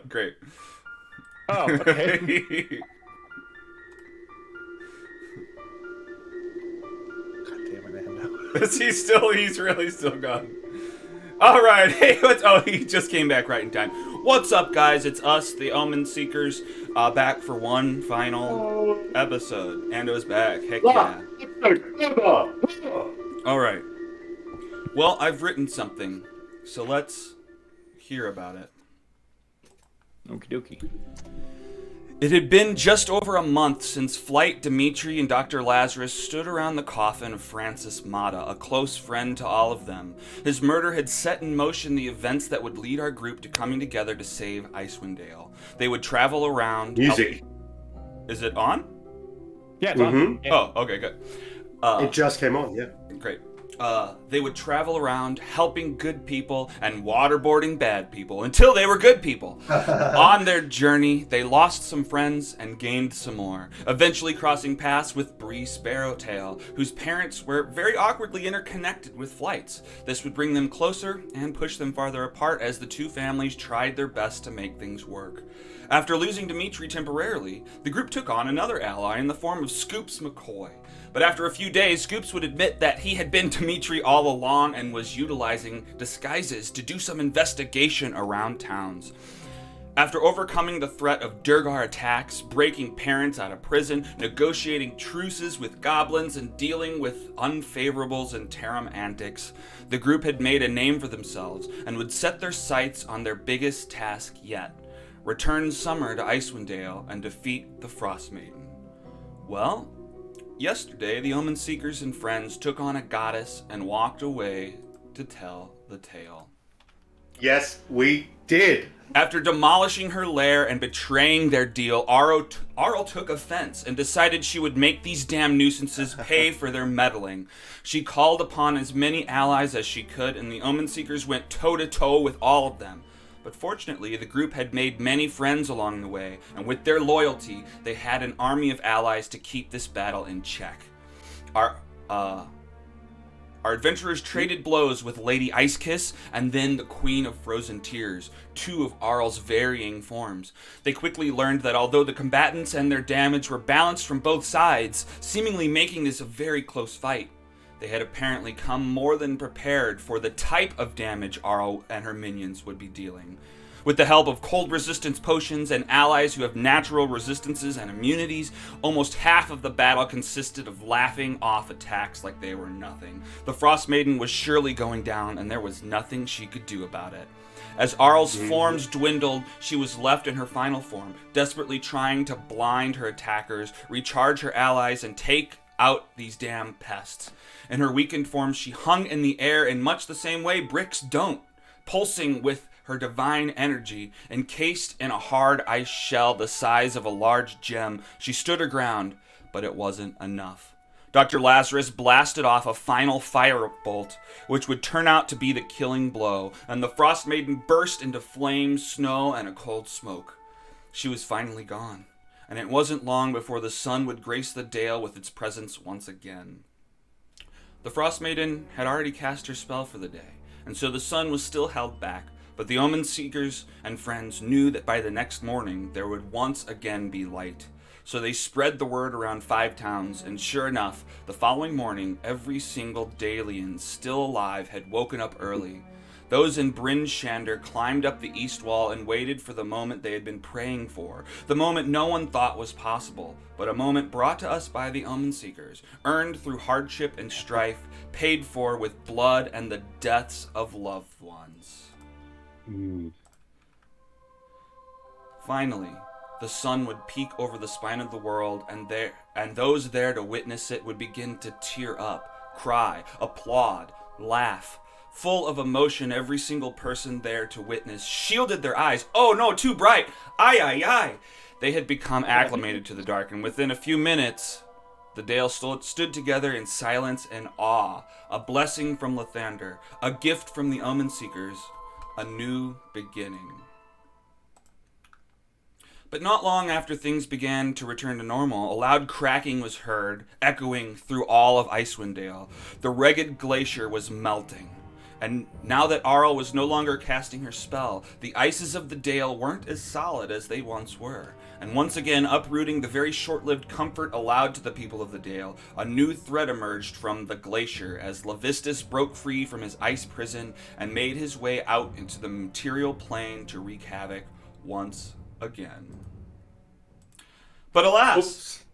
Great. Oh, okay. God damn it, Ando. He's really still gone. All right, hey, he just came back right in time. What's up, guys? It's us, the Omen Seekers, back for one final episode. Ando's back. Heck yeah. All right. Well, I've written something, so let's hear about it. Okie dokie. It had been just over a month since Flight, Dimitri, and Dr. Lazarus stood around the coffin of Francis Mata, a close friend to all of them. His murder had set in motion the events that would lead our group to coming together to save Icewind Dale. They would travel around... Music. Is it on? Yeah, it's on. Yeah. Oh, okay, good. It just came on, yeah. Great. They would travel around helping good people and waterboarding bad people until they were good people. On their journey, they lost some friends and gained some more, eventually crossing paths with Bree Sparrowtail, whose parents were very awkwardly interconnected with Flight's. This would bring them closer and push them farther apart as the two families tried their best to make things work. After losing Dimitri temporarily, the group took on another ally in the form of Scoops McCoy. But after a few days, Scoops would admit that he had been Dimitri all along and was utilizing disguises to do some investigation around towns. After overcoming the threat of Durgar attacks, breaking parents out of prison, negotiating truces with goblins, and dealing with unfavorables and Tarim antics, the group had made a name for themselves and would set their sights on their biggest task yet: return Summer to Icewind Dale and defeat the Frost Maiden. Well, yesterday, the Omen Seekers and friends took on a goddess and walked away to tell the tale. Yes, we did. After demolishing her lair and betraying their deal, Arl took offense and decided she would make these damn nuisances pay for their meddling. She called upon as many allies as she could, and the Omen Seekers went toe-to-toe with all of them. But fortunately, the group had made many friends along the way, and with their loyalty, they had an army of allies to keep this battle in check. Our adventurers traded blows with Lady Icekiss and then the Queen of Frozen Tears, two of Arl's varying forms. They quickly learned that although the combatants and their damage were balanced from both sides, seemingly making this a very close fight, they had apparently come more than prepared for the type of damage Arl and her minions would be dealing. With the help of cold resistance potions and allies who have natural resistances and immunities, almost half of the battle consisted of laughing off attacks like they were nothing. The Frost Maiden was surely going down, and there was nothing she could do about it. As Arl's forms dwindled, she was left in her final form, desperately trying to blind her attackers, recharge her allies, and take out these damn pests. In her weakened form, she hung in the air in much the same way bricks don't, pulsing with her divine energy. Encased in a hard ice shell the size of a large gem, she stood her ground, but it wasn't enough. Dr. Lazarus blasted off a final firebolt, which would turn out to be the killing blow, and the Frost Maiden burst into flames, snow, and a cold smoke. She was finally gone, and it wasn't long before the sun would grace the dale with its presence once again. The Frost Maiden had already cast her spell for the day, and so the sun was still held back, but the Omen Seekers and friends knew that by the next morning there would once again be light. So they spread the word around 5 towns, and sure enough, the following morning, every single Dalian still alive had woken up early. Those in Bryn Shander climbed up the east wall and waited for the moment they had been praying for, the moment no one thought was possible, but a moment brought to us by the Omen Seekers, earned through hardship and strife, paid for with blood and the deaths of loved ones. Finally, the sun would peek over the spine of the world, and those there to witness it would begin to tear up, cry, applaud, laugh. Full of emotion, every single person there to witness shielded their eyes. Oh no, too bright! Aye, aye, aye! They had become acclimated to the dark, and within a few minutes, the Dale stood together in silence and awe. A blessing from Lathander, a gift from the Omen Seekers, a new beginning. But not long after things began to return to normal, a loud cracking was heard, echoing through all of Icewind Dale. The rugged glacier was melting, And now that Arl was no longer casting her spell, the ices of the dale weren't as solid as they once were. And once again, uprooting the very short-lived comfort allowed to the people of the dale, a new threat emerged from the glacier as Levistus broke free from his ice prison and made his way out into the material plane to wreak havoc once again. But alas,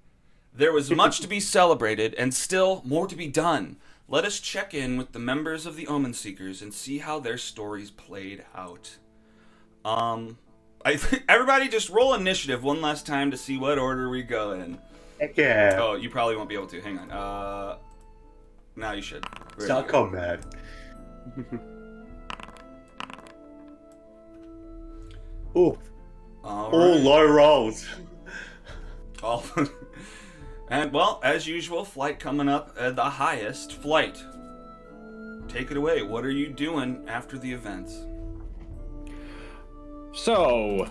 there was much to be celebrated and still more to be done. Let us check in with the members of the Omen Seekers and see how their stories played out. Everybody just roll initiative one last time to see what order we go in. Heck yeah. Oh, you probably won't be able to. Hang on. Now you should. Start combat. Ooh. All low rolls. All. And, well, as usual, Flight coming up at the highest. Flight, take it away. What are you doing after the events? So,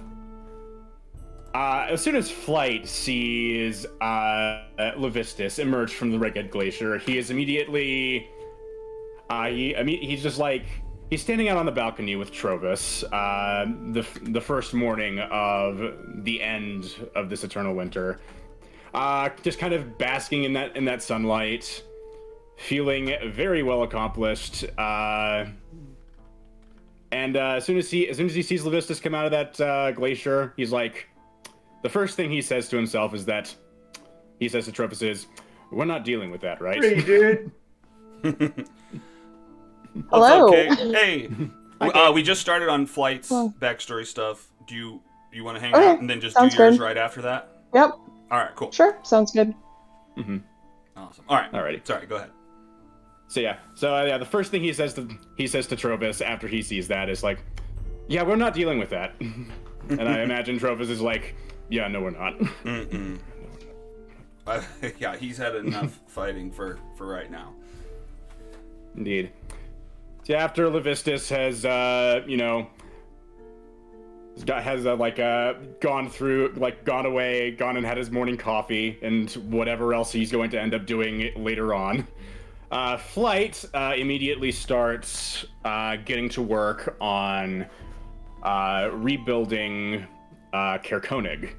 as soon as Flight sees Levistus emerge from the Red Glacier, he is immediately... he's just like... He's standing out on the balcony with Trovis, the first morning of the end of this eternal winter. Just kind of basking in that sunlight, feeling very well accomplished. And as soon as he sees Levistus come out of that glacier, he's like, the first thing he says to himself is that he says to Trovis is, "We're not dealing with that, right?" Hey, dude. Hello. Okay. Hey, we just started on Flight's backstory stuff. Do you want to hang out and then just do yours right after that? Yep. All right, cool. Sure, sounds good. Mm-hmm. Awesome. All right. Alrighty. Sorry, go ahead. So the first thing he says to Trovis after he sees that is like, "Yeah, we're not dealing with that." And I imagine Trovis is like, "Yeah, no, we're not." Mm-mm. Yeah, he's had enough fighting for right now. Indeed. So after Levistus has, gone away, gone and had his morning coffee, and whatever else he's going to end up doing later on, Flight immediately starts getting to work on rebuilding Caer Konig.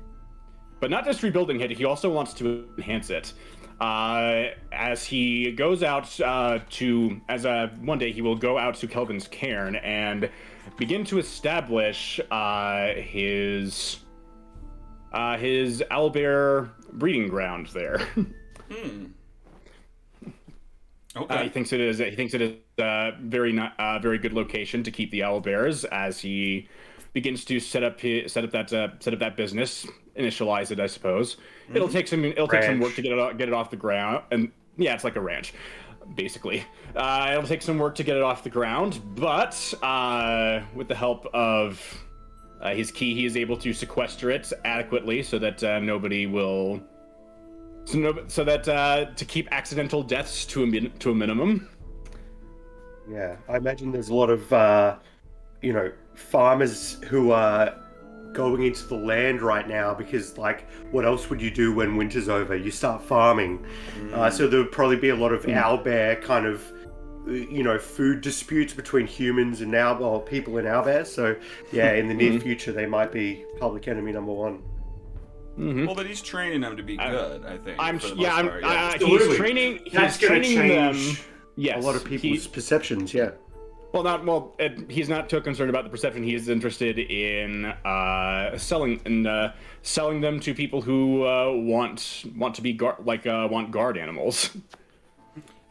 But not just rebuilding it, he also wants to enhance it. As he goes out one day he will go out to Kelvin's Cairn and begin to establish his owlbear breeding ground there. Okay. He thinks it is a very good location to keep the owlbears as he begins to set up that business, initialize it, I suppose. Mm-hmm. It'll take some work to get it off the ground, and yeah, it's like a ranch, basically. It'll take some work to get it off the ground, but with the help of his key, he is able to sequester it adequately so that nobody will. So that to keep accidental deaths to a minimum. Yeah, I imagine there's a lot of farmers who are going into the land right now because, like, what else would you do when winter's over? You start farming. So there would probably be a lot of owlbear kind of, food disputes between humans and people and owlbears. So, yeah, in the near future, they might be public enemy number one. Mm-hmm. Well, but he's training them to be good, I think. He's training. That's going to change them. Yes, a lot of people's perceptions. Yeah. He's not too concerned about the perception. He is interested in selling them to people who want to be want guard animals.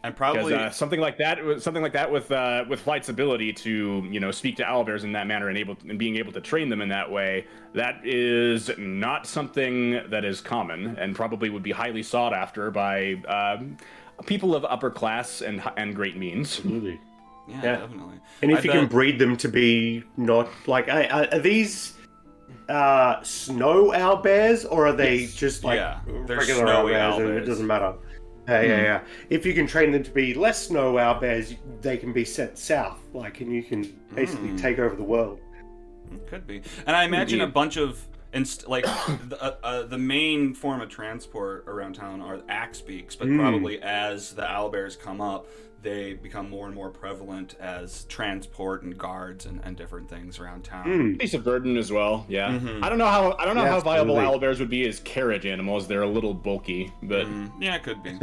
And probably something like that with Flight's ability to speak to owlbears in that manner and being able to train them in that way, that is not something that is common and probably would be highly sought after by people of upper class and great means. Absolutely. Yeah, definitely. And if you can breed them to be not like, are these snow owlbears or are they just like regular owlbears? And it doesn't matter. Yeah. If you can train them to be less snow owlbears, they can be sent south, and you can basically take over the world. It could be. And I imagine a bunch of like the main form of transport around town are axe beaks, but probably as the owlbears come up, they become more and more prevalent as transport and guards and different things around town. Piece of burden as well. Yeah, Mm-hmm. I don't know how viable absolutely. owlbears would be as carriage animals. They're a little bulky, but Yeah, it could be.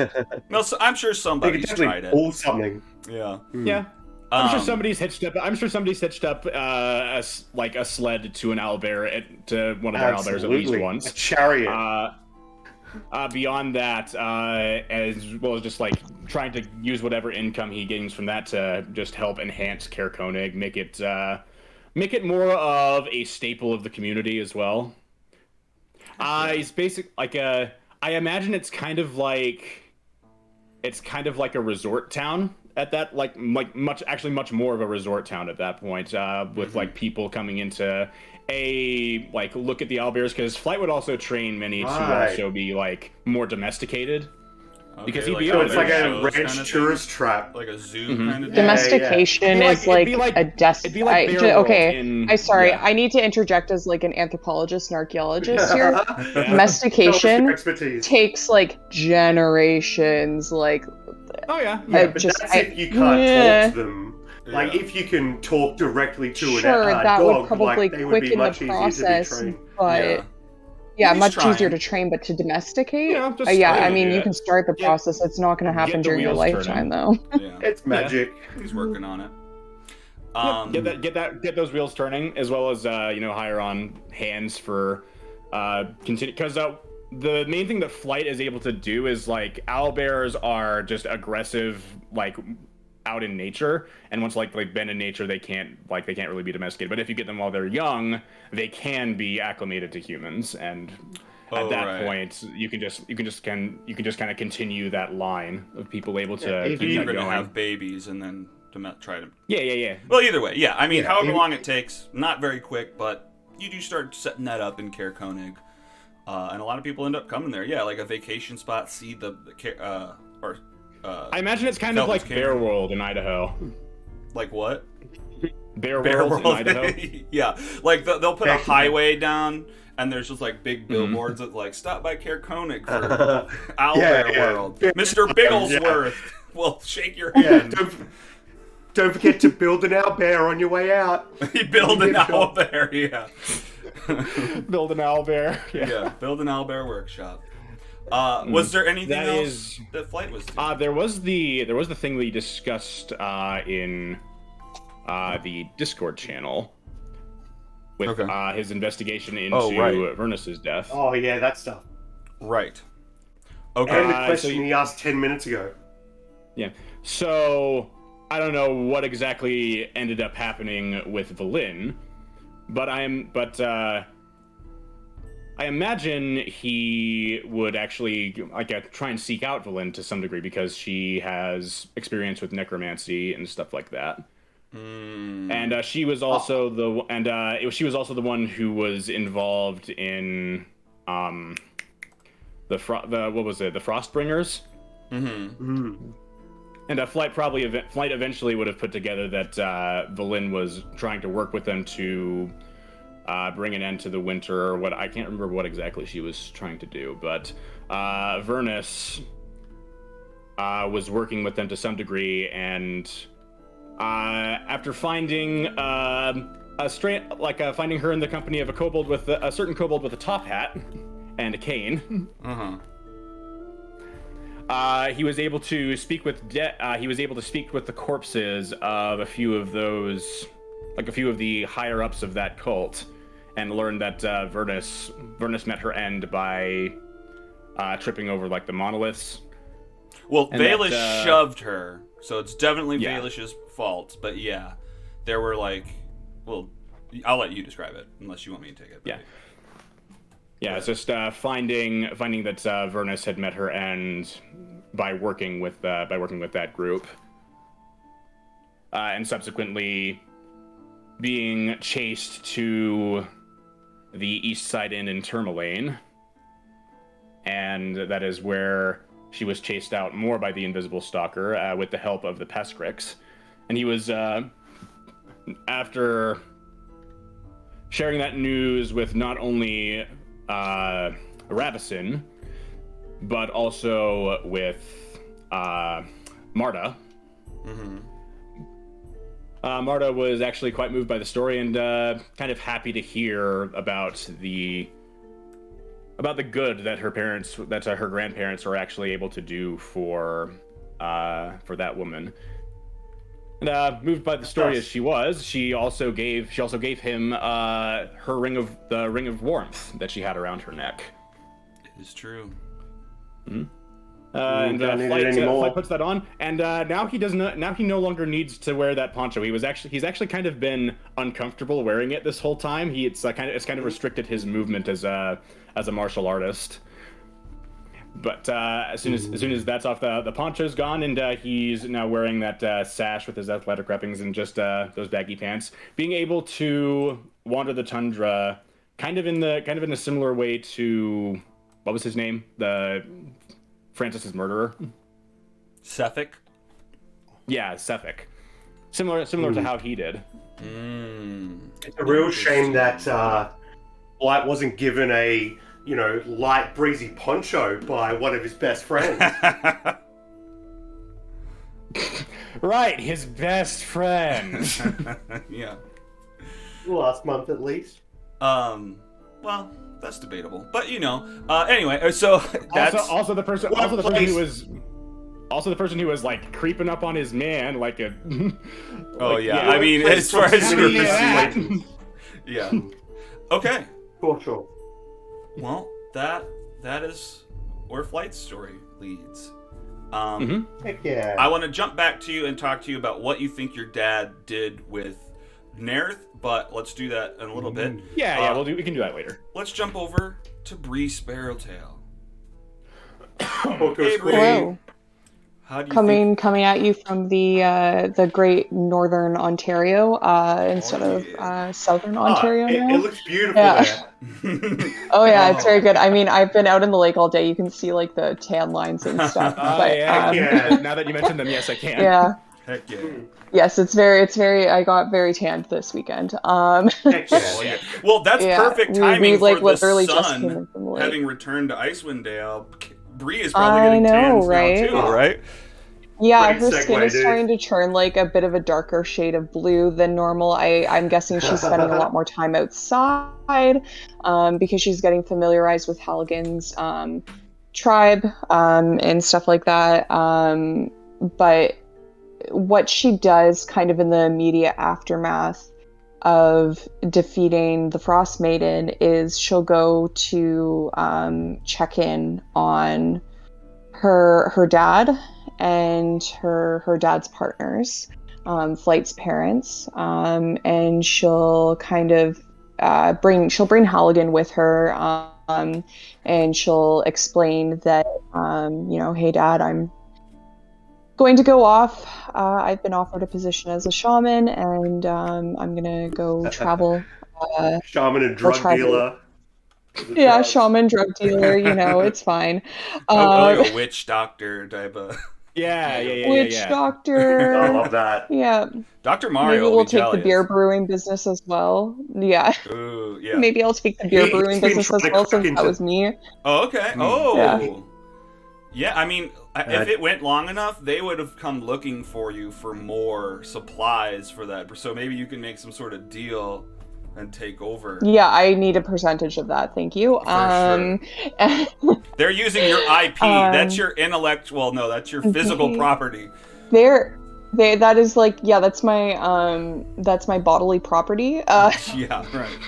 Well, so I'm sure They could somebody's definitely tried it. pull something. Yeah. yeah. I'm sure Um, somebody's hitched up. I'm sure somebody's hitched up a sled to an owlbear to one of their owlbears at least Absolutely. once. A chariot. Beyond that, as well as just like trying to use whatever income he gains from that to just help enhance Caer Konig, make it more of a staple of the community as well. It's basic like I imagine it's kind of like a resort town at that much more of a resort town at that point, with like people coming into look at the owlbears, because Flight would also train many to Right. also be like more domesticated. okay, Because he'd like be so able it's to like a shows ranch kind of tourist trap. thing? Like a zoo Mhm. kind of thing? Domestication It'd be is like- it'd be like like- a it'd be like I, Bear World okay. in- I sorry. yeah. I need to interject as like an anthropologist and archaeologist here. Tell us your Domestication expertise. takes like generations. Like Oh yeah. Yeah, but just- that's if you can't yeah. talk to them. Like, Yeah. if you can talk directly to sure, a that dog, would probably like, they would be quicken the much easier process, to be trained. but Yeah. much He's easier trying. to train. But to domesticate, Yeah, just yeah, trying I to mean, do you that. can start the Get- process. It's not going to happen get the during your wheels turning. lifetime, though. Yeah. It's magic. He's working on it. Get those wheels turning, as well as hire on hands for continue, because the main thing that Flight is able to do is like owlbears are just aggressive, like out in nature, and once like they've been in nature, they can't really be domesticated. But if you get them while they're young, they can be acclimated to humans, and at that point, you can just kind of continue that line of people able to if So keep you're that going to going. have babies and then try to. Yeah. Well, either way, yeah. I mean, Yeah, however even- long it takes, not very quick, but you do start setting that up in Caer Konig, and a lot of people end up coming there. Yeah, like a vacation spot. See the I imagine it's kind of Felton's like Canyon. Bear World in Idaho. like what? Bear Bear World in World. Idaho. Yeah, like they'll put a Heck yeah. highway down, and there's just like big billboards that like stop by Caer Konig for Owlbear Yeah. World. Mr. Bigglesworth will shake your Yeah, hand. don't forget to build an owlbear on your way out. You build an Yeah. owlbear. Yeah. Build an owlbear. Yeah, build an owlbear workshop. Was there anything That else is- that Flight was doing? There was the thing we discussed in the Discord channel with Okay. his investigation into Oh, right. Vernus's death. Oh yeah, that stuff. Right. And Okay. the so question you- he asked 10 minutes ago. Yeah. So I don't know what exactly ended up happening with Valin, but I imagine he would actually try and seek out Valin to some degree, because she has experience with necromancy and stuff like that. And she was also she was also the one who was involved in the Frostbringers. And Flight eventually would have put together that Valin was trying to work with them to bring an end to the winter, or what, I can't remember what exactly she was trying to do, but Vernus was working with them to some degree, and after finding finding her in the company of a certain kobold with a top hat and a cane. He was able to speak with the corpses of a few of the higher ups of that cult, and learned that Vernus met her end by tripping over like the monoliths. Well, and Baelish that, shoved her, so it's definitely Yeah. Baelish's fault. But yeah, there were well, I'll let you describe it unless you want me to take it. Yeah. Yeah, it's just finding that Vernus had met her end by working with that group, and subsequently being chased to the East Side Inn in Tourmaline, and that is where she was chased out more by the Invisible Stalker with the help of the Pescrix, and he was after sharing that news with not only Ravison, but also with Marta. Mm-hmm. Marta was actually quite moved by the story and kind of happy to hear about the good that her grandparents were actually able to do for that woman. And moved by the story as she was, she also gave him the ring of warmth that she had around her neck. It is true. Mm-hmm. Flight puts that on, and now he no longer needs to wear that poncho. He's actually kind of been uncomfortable wearing it this whole time. It's kind of restricted his movement as a martial artist. But as soon as that's off, the poncho's gone, and he's now wearing that sash with his athletic wrappings and just those baggy pants, being able to wander the tundra, kind of in a similar way to, what was his name? The Francis's murderer. Sefik? Yeah, Sefik. Similar to how he did. It's a real shame that Blight wasn't given a, light breezy poncho by one of his best friends. Right, his best friend. Yeah. Last month at least. Well, that's debatable. But anyway, so that's also the person who was like creeping up on his man like a Oh yeah. I mean, as far as yeah. Okay. Sure. Well, that is where Flight's story leads. Heck yeah. I want to jump back to you and talk to you about what you think your dad did with Nerth, but let's do that in a little bit. Yeah, we can do that later. Let's jump over to Bree Sparrowtail. Hey, Bree. Hello. How do you Coming at you from the great northern Ontario instead of southern Ontario now. It looks beautiful there. Oh yeah, it's very good. I mean, I've been out in the lake all day. You can see like the tan lines and stuff. Yeah. Now that you mentioned them, yes, I can. Yeah. Heck yeah. Yes, it's very. I got very tanned this weekend. Heck Oh, yeah. yeah. Well, that's perfect timing like for literally the just came in sun from the lake. having returned to Icewind Dale. Bree is probably getting tans right? now too, right? Yeah, Great her segue, skin is dude. starting to turn like a bit of a darker shade of blue than normal. I'm guessing she's spending a lot more time outside because she's getting familiarized with Halligan's tribe and stuff like that. But what she does kind of in the immediate aftermath of defeating the Frost Maiden is she'll go to check in on her dad and her dad's partners, Flight's parents, and she'll kind of bring Halligan with her, and she'll explain that hey Dad, I'm going to go off. I've been offered a position as a shaman, and I'm gonna go travel. Shaman and drug dealer. Yeah, shaman, drug dealer. It's fine. Like a witch doctor type of. Yeah. Witch doctor. I love that. Yeah. Dr. Mario Maybe will we'll be take jealous. the beer brewing business as well. Yeah. Ooh, yeah. Maybe I'll take the beer He's brewing been business as trying to well, crack since that into- was me. Oh, okay. Oh. Yeah. Yeah, I mean, if it went long enough, they would have come looking for you for more supplies for that. So maybe you can make some sort of deal and take over. Yeah, I need a percentage of that. Thank you. For They're using your IP. That's your intellectual. No, that's your physical property. That is like, yeah, that's my bodily property. Yeah, right.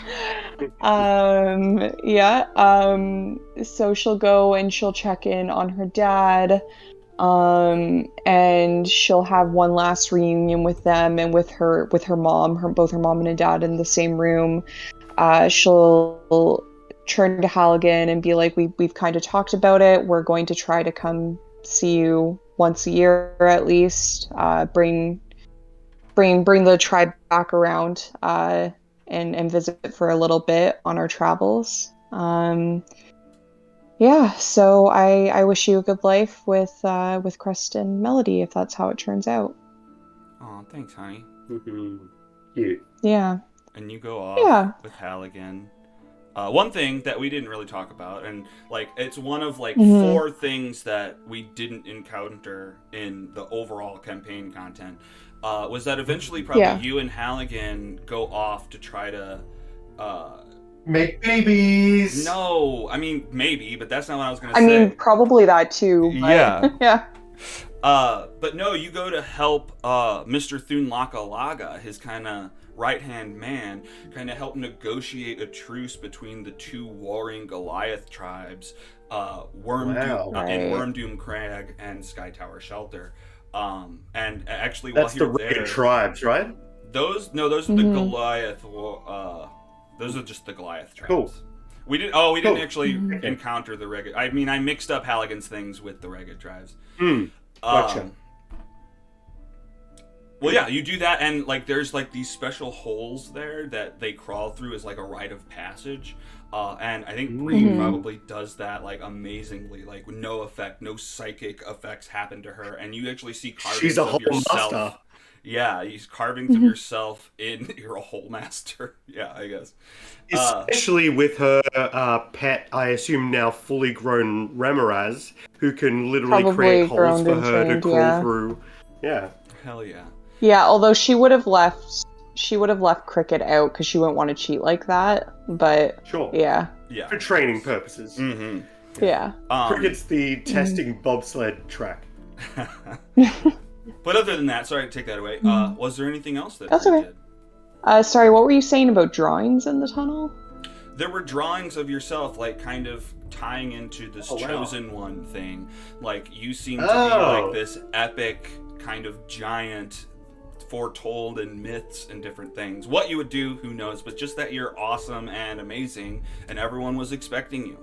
So she'll go and she'll check in on her dad, and she'll have one last reunion with them and with her mom, both her mom and her dad in the same room. She'll turn to Halligan and be like, we've kind of talked about it. We're going to try to come see you once a year at least. Bring the tribe back around and visit for a little bit on our travels. So I wish you a good life with Crest and Melody, if that's how it turns out. Oh, thanks, honey. Cute. Yeah. and you go off Yeah. with Halligan. One thing that we didn't really talk about, and like it's one of like Mhm. 4 things that we didn't encounter in the overall campaign content, was that eventually probably Yeah. you and Halligan go off to try to. Make babies. No, I mean maybe, but that's not what I was gonna I say. mean, probably that too. But, Yeah. yeah. But no, you go to help Mr. Thun Laga, his kind of right-hand man, kind of help negotiate a truce between the 2 warring Goliath tribes, Wow. in Right. Wormdoom Crag and Sky Tower Shelter. And actually, That's while the you're there, raid tribes, right? those are the Mhm. Goliath. Those are just the Goliath tribes. Cool. We didn't Cool. actually Mhm. encounter the Regid. I mean, I mixed up Halligan's things with the Regid tribes. Gotcha. Well, yeah, you do that, and like there's like these special holes there that they crawl through as like a rite of passage. And I think Bree Mhm. probably does that like amazingly, like with no effect, no psychic effects happen to her, and you actually see carvings She's a of whole yourself. master. Yeah, these carvings of Mhm. yourself in. You're a whole master. Yeah, I guess. Especially with her pet, I assume now fully grown Remoraz, who can literally Probably create holes grown for and her to trained, crawl yeah. through. Yeah. Hell yeah. Yeah, although she would have left Cricket out because she wouldn't want to cheat like that. But Sure. yeah. Yeah. For training purposes. Mm-hmm. Yeah. Cricket's the testing bobsled track. But other than that, sorry to take that away. Was there anything else that That's Bree okay. did? Sorry, what were you saying about drawings in the tunnel? There were drawings of yourself, like kind of tying into this Oh, wow. chosen one thing. Like you seem to be Oh. like this epic kind of giant, foretold in myths and different things. What you would do, who knows? But just that you're awesome and amazing, and everyone was expecting you.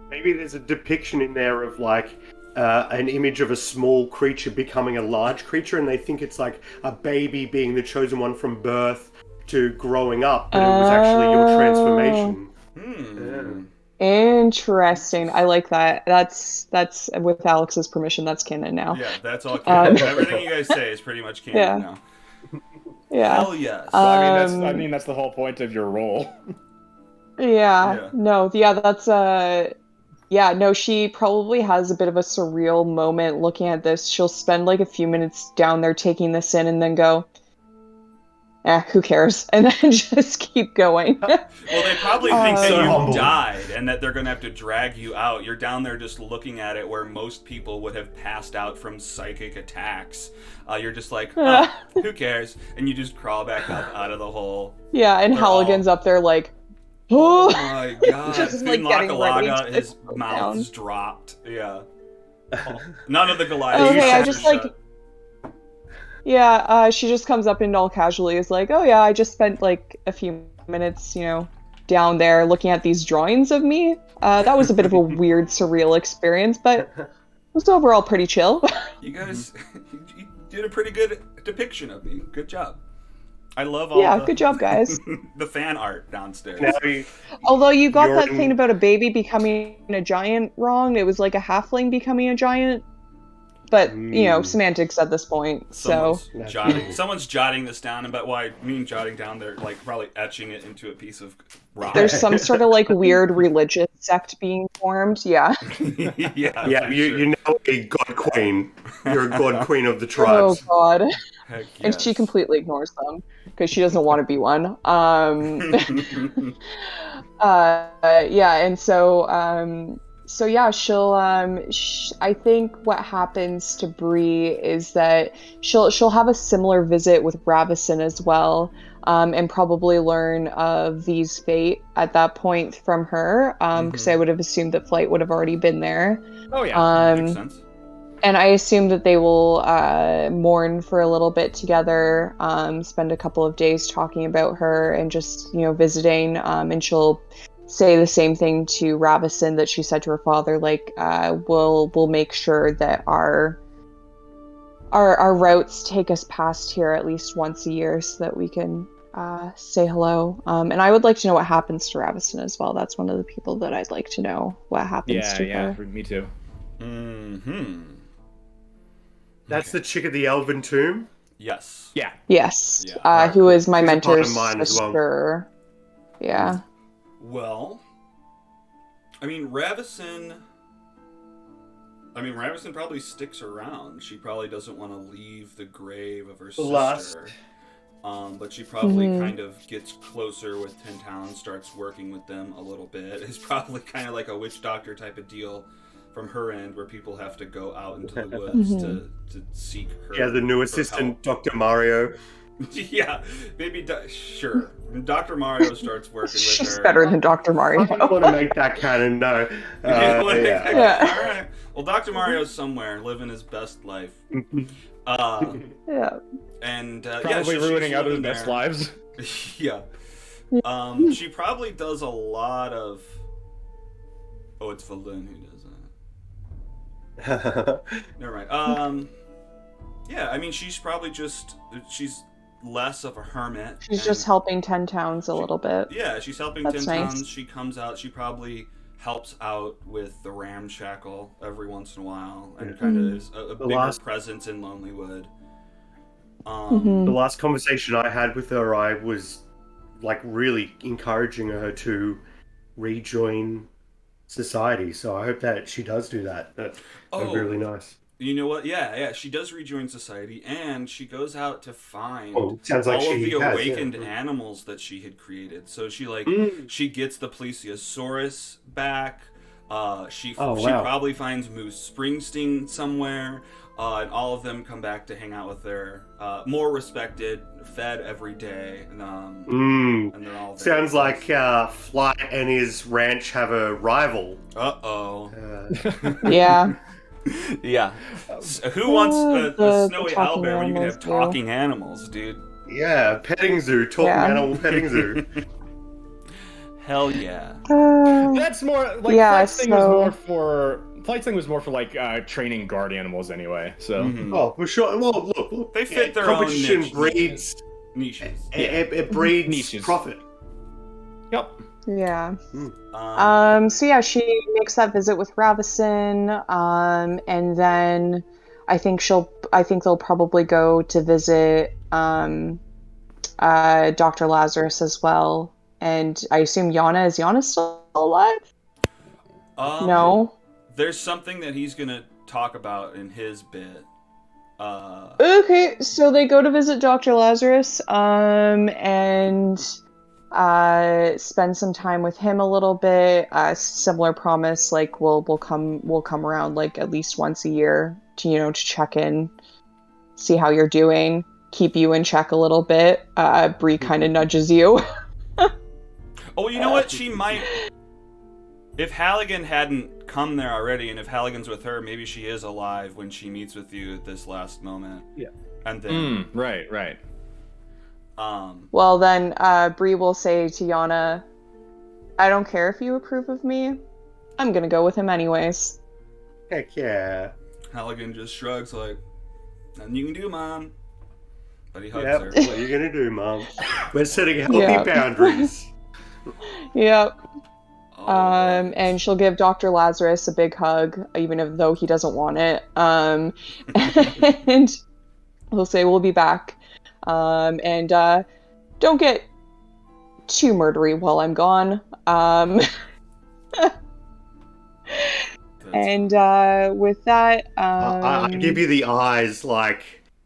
Maybe there's a depiction in there of like an image of a small creature becoming a large creature, and they think it's like a baby being the chosen one from birth to growing up, but it was actually your transformation. Interesting. I like that. That's with Alex's permission. That's canon now. Yeah, that's all canon. Um, Everything you guys say is pretty much canon Yeah. now. Yeah. Hell yes. I mean, that's the whole point of your role. Yeah. Yeah. No. Yeah. That's Yeah. No. She probably has a bit of a surreal moment looking at this. She'll spend like a few minutes down there taking this in, and then go, who cares? And then just keep going. Well, they probably think that So you humble. died and that they're going to have to drag you out. You're down there just looking at it where most people would have passed out from psychic attacks. You're just like, oh, who cares? And you just crawl back up out of the hole. Yeah. And They're all- Halligan's up there like, Oh oh. my god. Just, Thun like, getting ready Laga, to his go mouth down. is dropped. Yeah. None of the Goliaths. Okay, I are just shut. like. Yeah, she just comes up and all casually is like, "Oh yeah, I just spent like a few minutes, down there looking at these drawings of me. That was a bit of a weird, surreal experience, but it was overall pretty chill." You guys you did a pretty good depiction of me. Good job. I love all Yeah, the, good job, guys. the fan art downstairs. Now you, Although you got You're that in- thing about a baby becoming a giant wrong. It was like a halfling becoming a giant. But, semantics at this point, so... Someone's jotting this down, and by I mean jotting down, they're like probably etching it into a piece of rock. There's some sort of like weird religious sect being formed, yeah. yeah, you're now a god queen. You're a god queen of the Oh tribes. god. Heck And she yes. completely ignores them because she doesn't want to be one. Yeah, and so yeah, she'll I think what happens to Bree is that she'll have a similar visit with Ravison as well, and probably learn of V's fate at that point from her, because I would have assumed that Flight would have already been there. Oh yeah. Makes sense. And I assume that they will mourn for a little bit together, spend a couple of days talking about her and just, visiting. And she'll say the same thing to Ravison that she said to her father, like, we'll make sure that our routes take us past here at least once a year so that we can say hello. And I would like to know what happens to Ravison as well. That's one of the people that I'd like to know what happens to her. Me too. Mm-hmm. That's the chick at the Elven Tomb? Yes. Yeah. Yes. Yeah. Alright, Who cool. is my She's a part of mentor's mine as well. sister. Yeah. Well, I mean, Ravison probably sticks around. She probably doesn't want to leave the grave of her sister. But she probably kind of gets closer with Ten Towns, starts working with them a little bit. It's probably kind of like a witch doctor type of deal from her end, where people have to go out into the woods to seek her. Yeah, the new assistant, Dr. Mario. Yeah, maybe sure. Dr. Mario starts working with her. She's better than Dr. Mario. I don't want to make that canon, no. Yeah. All right. Well, Dr. Mario's somewhere living his best life. Yeah. And Probably ruining others' best lives. Yeah. She probably does a lot of. Oh, it's Valen who does that. Never mind. Yeah, I mean, she's less of a hermit. She's just helping Ten Towns a little bit. Yeah, she's helping That's Ten nice. Towns. She comes out. She probably helps out with the ramshackle every once in a while, and kind of is a bigger presence in Lonelywood. The last conversation I had with her, I was like really encouraging her to rejoin society. So I hope that she does do that. That'd be really nice. You know what? Yeah, she does rejoin society, and she goes out to find sounds like all of she the has, awakened animals that she had created. So she she gets the Plesiosaurus back. She probably finds Moose Springsteen somewhere, and all of them come back to hang out with their more respected, fed every day, and they're all sounds like Flight and his ranch have a rival. Yeah. Yeah. Who wants a snowy owlbear when you can have talking animals, dude? Yeah, petting zoo, animal petting zoo. Hell yeah. That's more like Flight's thing was more for like training guard animals anyway. So Oh, for sure. Well, look, they fit their competition own breeds niches. It breeds niches. Profit. Yep. Yeah. So yeah, she makes that visit with Ravison, and then I think they'll probably go to visit Dr. Lazarus as well. And I assume is Yana still alive? No. There's something that he's gonna talk about in his bit. Okay, so they go to visit Dr. Lazarus, and spend some time with him a little bit. Similar promise, like we'll come around like at least once a year to check in, see how you're doing, keep you in check a little bit. Bree kind of nudges you. Oh, you know what? She might. If Halligan hadn't come there already, and if Halligan's with her, maybe she is alive when she meets with you at this last moment. Yeah. And then. Right. Well, then Bree will say to Yana, I don't care if you approve of me. I'm gonna go with him anyways. Heck yeah. Halligan just shrugs like, nothing you can do, Mom. But he hugs Yep. her. What are you gonna do, Mom? We're setting healthy boundaries. Yep. Oh. And she'll give Dr. Lazarus a big hug, even though he doesn't want it. And he'll say, we'll be back. And don't get too murdery while I'm gone. And with that, I give you the eyes, like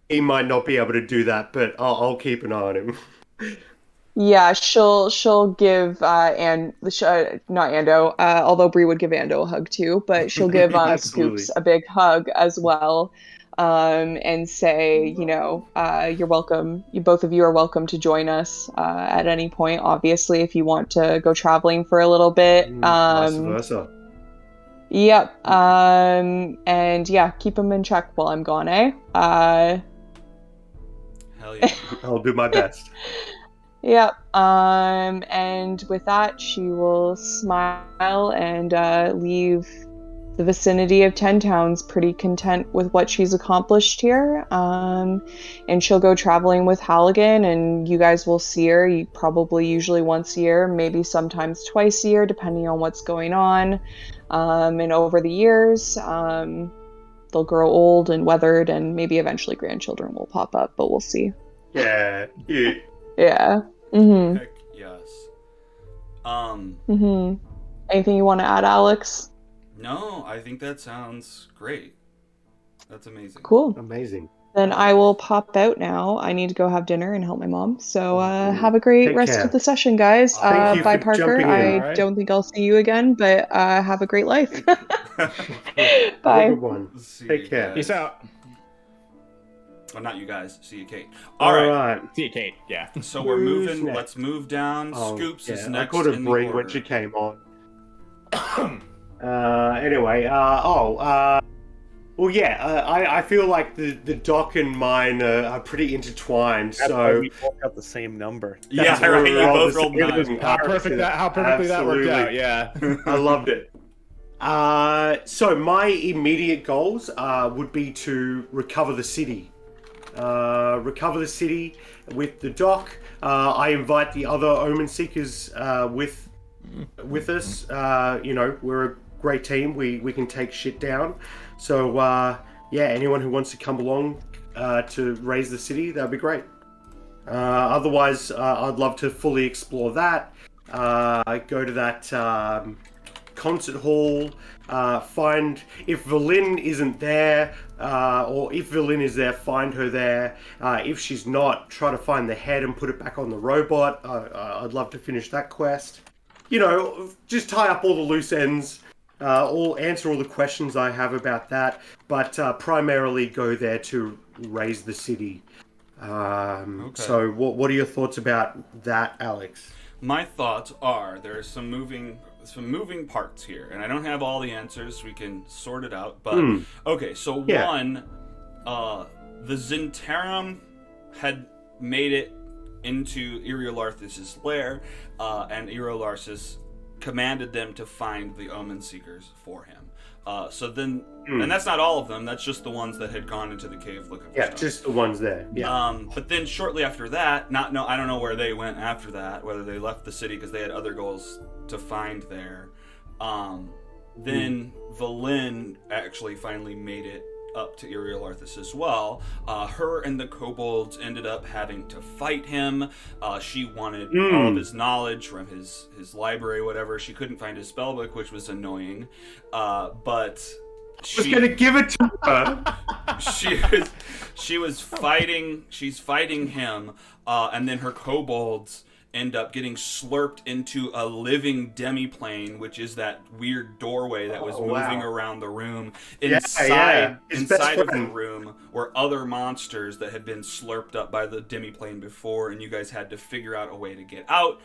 he might not be able to do that, but I'll keep an eye on him. yeah, she'll give not Ando, although Bree would give Ando a hug too, but she'll give Scoops a big hug as well. And say, you're welcome. Both of you are welcome to join us at any point. Obviously, if you want to go traveling for a little bit. Vice versa. Yep. And yeah, keep them in check while I'm gone, eh? Hell yeah. I'll do my best. Yep. And with that, she will smile and leave the vicinity of 10 Towns pretty content with what she's accomplished here. And she'll go traveling with Halligan, and you guys will see her probably usually once a year, maybe sometimes twice a year, depending on what's going on. And over the years, they'll grow old and weathered, and maybe eventually grandchildren will pop up, but we'll see. Yeah. Yeah. Yeah. Mm-hmm. Heck yes. Mm-hmm. Anything you want to add, Alex? No, I think that sounds great. That's amazing. Cool. Amazing. Then I will pop out now. I need to go have dinner and help my mom. So have a great Take rest care. of the session, guys. Thank you Bye, for Parker. jumping in. I Alright. don't think I'll see you again, but have a great life. Have a Bye. good one. See Take you care. guys. Peace out. Well, not you guys. See you, Kate. All All right. See you, Kate. Yeah. So we're Who's moving. next? Let's move down. Oh, Scoops is yeah, next I got a in the bring order. when she came on. Well, yeah, I feel like the doc and mine are pretty intertwined. That's why So we both got the same number. Yeah, That's right. You where we're both all rolled the nine. same. How perfectly that worked out. Yeah. I loved it. So my immediate goals would be to recover the city. Recover the city with the doc. I invite the other Omen Seekers with us. We're a great team. We can take shit down. So anyone who wants to come along to raise the city, that'd be great. Otherwise, I'd love to fully explore that. Go to that concert hall. Find if Valin isn't there, or if Valin is there, find her there. If she's not, try to find the head and put it back on the robot. I'd love to finish that quest. Just tie up all the loose ends. Answer all the questions I have about that, but primarily go there to raise the city. So what are your thoughts about that, Alex? My thoughts are there's some moving parts here, and I don't have all the answers. We can sort it out, but okay. So Yeah. one, the Zentarum had made it into Eriolarthus' lair, and Eriolarthus commanded them to find the Omen Seekers for him. And that's not all of them. That's just the ones that had gone into the cave looking for stuff. Just the ones there. Yeah. But then shortly after that, I don't know where they went after that, whether they left the city because they had other goals to find there. Then Valin actually finally made it up to Eriolarthus as well. Her and the kobolds ended up having to fight him. She wanted all of his knowledge from his library, whatever. She couldn't find his spellbook, which was annoying. But I was gonna give it to her. she's fighting him, and then her kobolds end up getting slurped into a living demiplane, which is that weird doorway that was moving around the room. Inside of the room were other monsters that had been slurped up by the demiplane before, and you guys had to figure out a way to get out.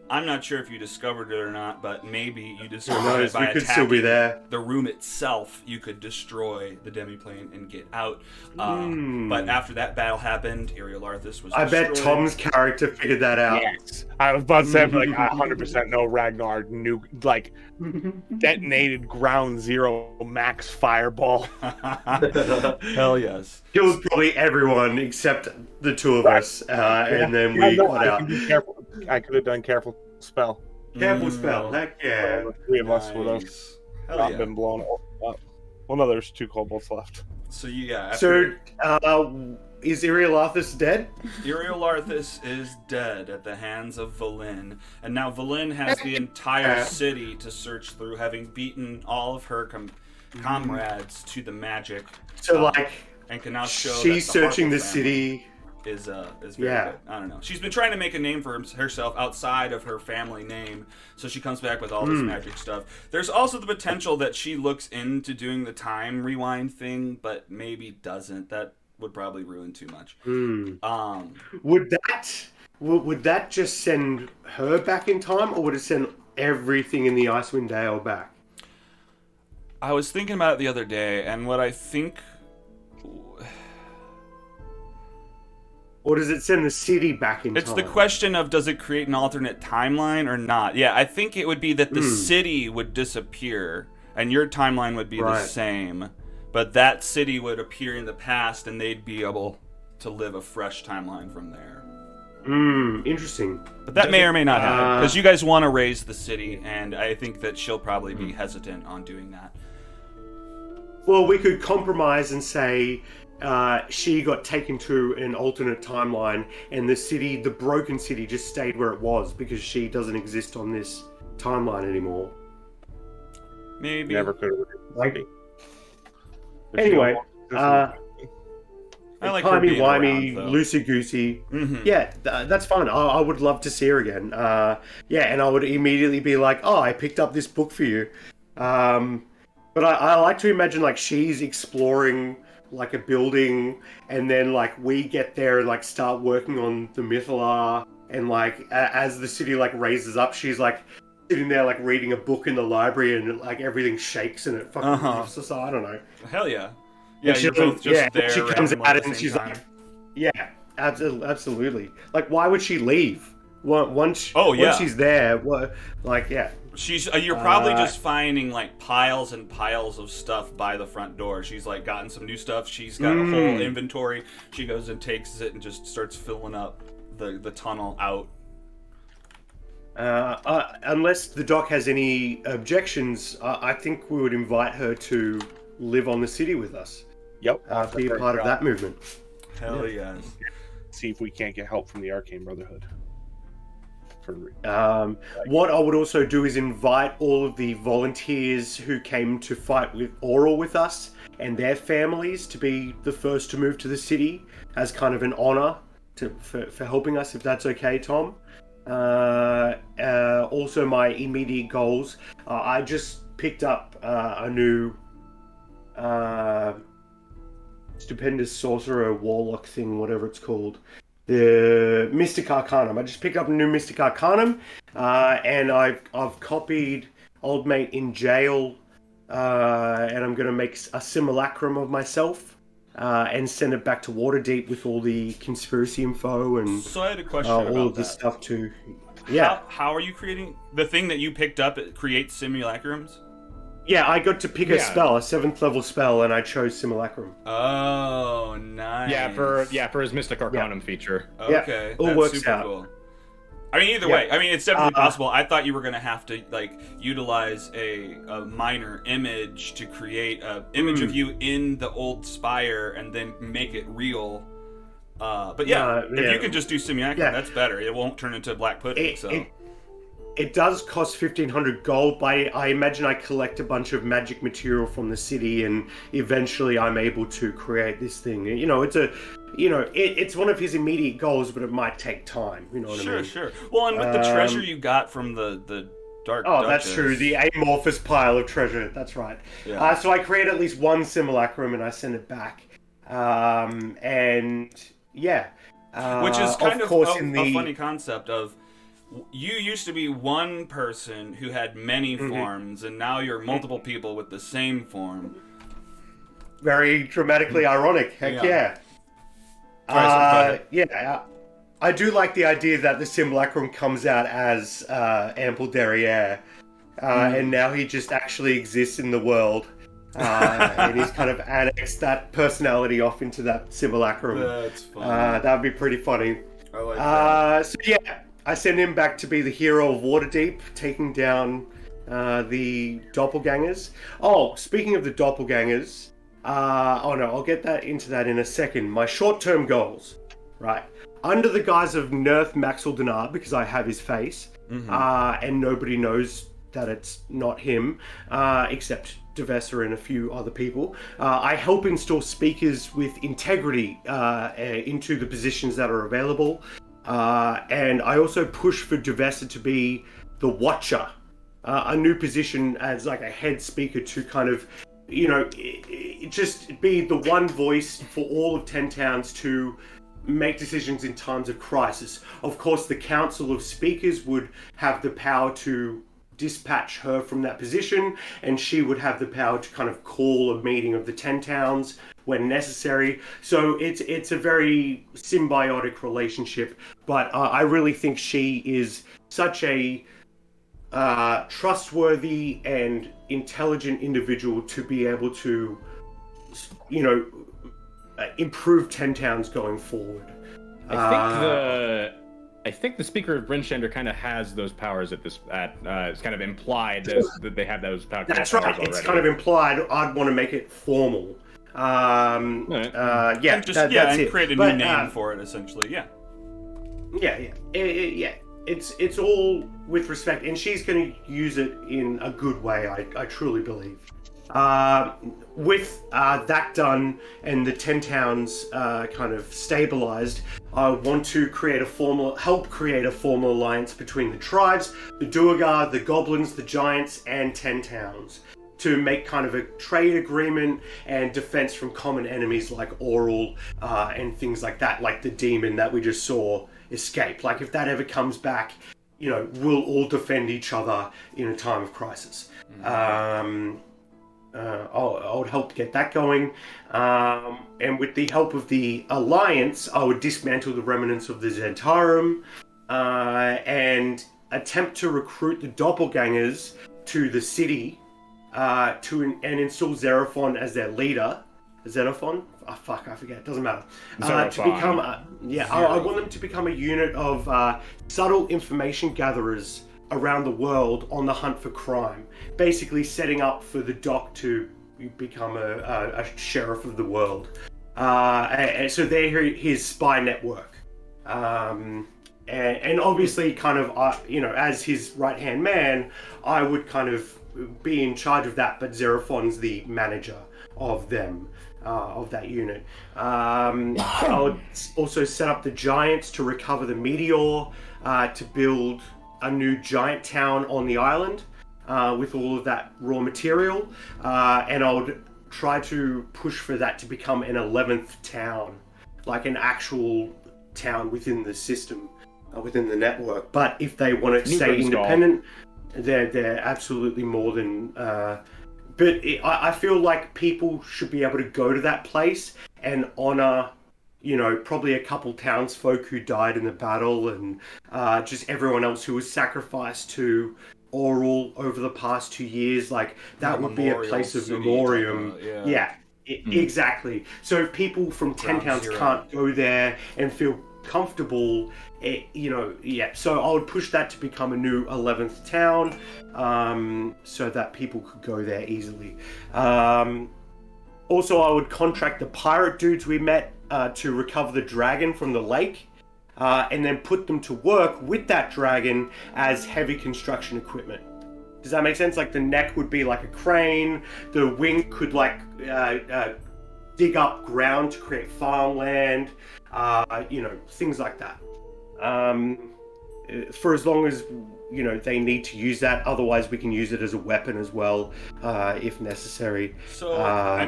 I'm not sure if you discovered it or not, but maybe you discovered it by we could still be there. the room itself. You could destroy the demiplane and get out. But after that battle happened, Eriolarthus was I bet destroyed. Tom's character figured that out. Yes. I was about to say, like, I 100% know Ragnar knew, like, detonated ground zero max fireball. Hell yes. Killed probably everyone except the two of us, and then we got out. I could have done careful spell. Careful spell, heck yeah. The three of us would have Nice. Hell not yeah. been blown up. Well, no, there's 2 kobolds left. So yeah. So, is Eriolarthus dead? Eriolarthus is dead at the hands of Valin, and now Valin has the entire city to search through, having beaten all of her comrades to the magic. So, and can now show she's that searching the Harple family city. is very good. I don't know. She's been trying to make a name for herself outside of her family name, so she comes back with all this magic stuff. There's also the potential that she looks into doing the time rewind thing, but maybe doesn't. That would probably ruin too much. Would that just send her back in time, or would it send everything in the Icewind Dale back? I was thinking about it the other day, and what I think... Or does it send the city back in time? It's the question of, does it create an alternate timeline or not? Yeah, I think it would be that the city would disappear, and your timeline would be the same, but that city would appear in the past, and they'd be able to live a fresh timeline from there. Interesting. But that may or may not happen, because you guys want to raise the city, and I think that she'll probably be hesitant on doing that. Well, we could compromise and say she got taken to an alternate timeline, and the broken city, just stayed where it was because she doesn't exist on this timeline anymore. Maybe. Never could have. Like, anyway, I like her being timey-wimey, around, though. loosey-goosey. Mm-hmm. Yeah, that's fine. I would love to see her again. And I would immediately be like, oh, I picked up this book for you. But I like to imagine, like, she's exploring, like, a building, and then, like, we get there and, like, start working on the Mythalar, and, like, as the city, like, raises up, she's, like, sitting there, like, reading a book in the library, and, like, everything shakes and it fucking lifts us. I don't know. Hell yeah. Yeah, she, you're both just there. she comes randomly out at the and same she's time. like, yeah, absolutely. Like, why would she leave? Once she's there, yeah. She's you're probably just finding like piles and piles of stuff by the front door. She's like gotten some new stuff. She's got a whole inventory. She goes and takes it and just starts filling up the tunnel out. Unless the doc has any objections, I think we would invite her to live on the city with us. Yep. Be a part of that movement. Hell yes. See if we can't get help from the Arcane Brotherhood. What I would also do is invite all of the volunteers who came to fight with Oral with us and their families to be the first to move to the city as kind of an honor for helping us, if that's okay, Tom. Also, my immediate goals. I just picked up a new stupendous sorcerer warlock thing, whatever it's called. The Mystic Arcanum. I just picked up a new Mystic Arcanum, and I've copied Old Mate in jail, and I'm going to make a simulacrum of myself, and send it back to Waterdeep with all the conspiracy info and So I had a question all about of the that. stuff too. Yeah, How are you creating the thing that you picked up? It creates simulacrums. yeah. I got to pick a spell, a 7th level spell, and I chose simulacrum. Oh, nice. For his Mystic Arcanum feature. Okay, all that's works super out. cool. I mean, either way, I mean, it's definitely possible. I thought you were gonna have to like utilize a minor image to create an image of you in the old spire and then make it real. But if you can just do simulacrum, that's better. It won't turn into black pudding. It does cost 1,500 gold, but I imagine I collect a bunch of magic material from the city, and eventually I'm able to create this thing. You know, it's one of his immediate goals, but it might take time. You know what I mean? Sure. Well, and with the treasure you got from the Dark Duchess. That's true. The amorphous pile of treasure. That's right. Yeah. So I create at least one simulacrum and I send it back. And yeah. Which is kind of course, a funny concept of you used to be one person who had many forms, and now you're multiple people with the same form. Very dramatically ironic. Heck yeah. I do like the idea that the simulacrum comes out as Ample Derriere, and now he just actually exists in the world. And he's kind of annexed that personality off into that simulacrum. That's fun. That would be pretty funny. I like that. So yeah, I send him back to be the hero of Waterdeep, taking down the doppelgangers. Oh, speaking of the doppelgangers, I'll get into that in a second. My short-term goals, right? Under the guise of Nerf Maxwell Denard, because I have his face, and nobody knows that it's not him, except Devessa and a few other people. I help install speakers with integrity into the positions that are available. And I also push for Devessa to be the Watcher, a new position as like a head speaker to kind of, just be the one voice for all of 10 towns to make decisions in times of crisis. Of course, the Council of Speakers would have the power to dispatch her from that position, and she would have the power to kind of call a meeting of the 10 towns when necessary. So it's a very symbiotic relationship, but I really think she is such a trustworthy and intelligent individual to be able to, improve 10 towns going forward. I think I think the Speaker of Brynshender kind of has those powers it's kind of implied that they have those powers. That's right. Already. It's kind of implied. I'd want to make it formal. Right. Yeah, And just that's and it. create a But, new name for it, essentially. Yeah. Yeah. It's all with respect, and she's going to use it in a good way. I truly believe. With that done and the 10 towns kind of stabilized, I want to help create a formal alliance between the tribes, the Duergar, the goblins, the giants, and 10 towns, to make kind of a trade agreement and defense from common enemies like Oral and things like that, like the demon that we just saw escape. Like if that ever comes back, we'll all defend each other in a time of crisis. I would help get that going. And with the help of the Alliance, I would dismantle the remnants of the Zentarum and attempt to recruit the Doppelgangers to the city and install Xenophon as their leader. Xenophon? Oh, fuck, I forget. Doesn't matter. To become, I want them to become a unit of subtle information gatherers around the world on the hunt for crime, basically setting up for the Doc to become a sheriff of the world. And so they're his spy network. And obviously, kind of, as his right-hand man, I would kind of be in charge of that, but Xenophon's the manager of them, of that unit. I would also set up the giants to recover the meteor, to build a new giant town on the island with all of that raw material, and I would try to push for that to become an 11th town, like an actual town within the system, within the network. But if they want to stay independent, they're absolutely more than. But I feel like people should be able to go to that place and honor, probably a couple townsfolk who died in the battle, and just everyone else who was sacrificed to Oral over the past 2 years. Like that would be a place of memoriam. Exactly. So if people from 10 towns can't go there and feel comfortable, so I would push that to become a new 11th town, so that people could go there easily. Also, I would contract the pirate dudes we met to recover the dragon from the lake, and then put them to work with that dragon as heavy construction equipment. Does that make sense? Like the neck would be like a crane, the wing could dig up ground to create farmland, things like that. For as long as they need to use that. Otherwise, we can use it as a weapon as well, if necessary. So,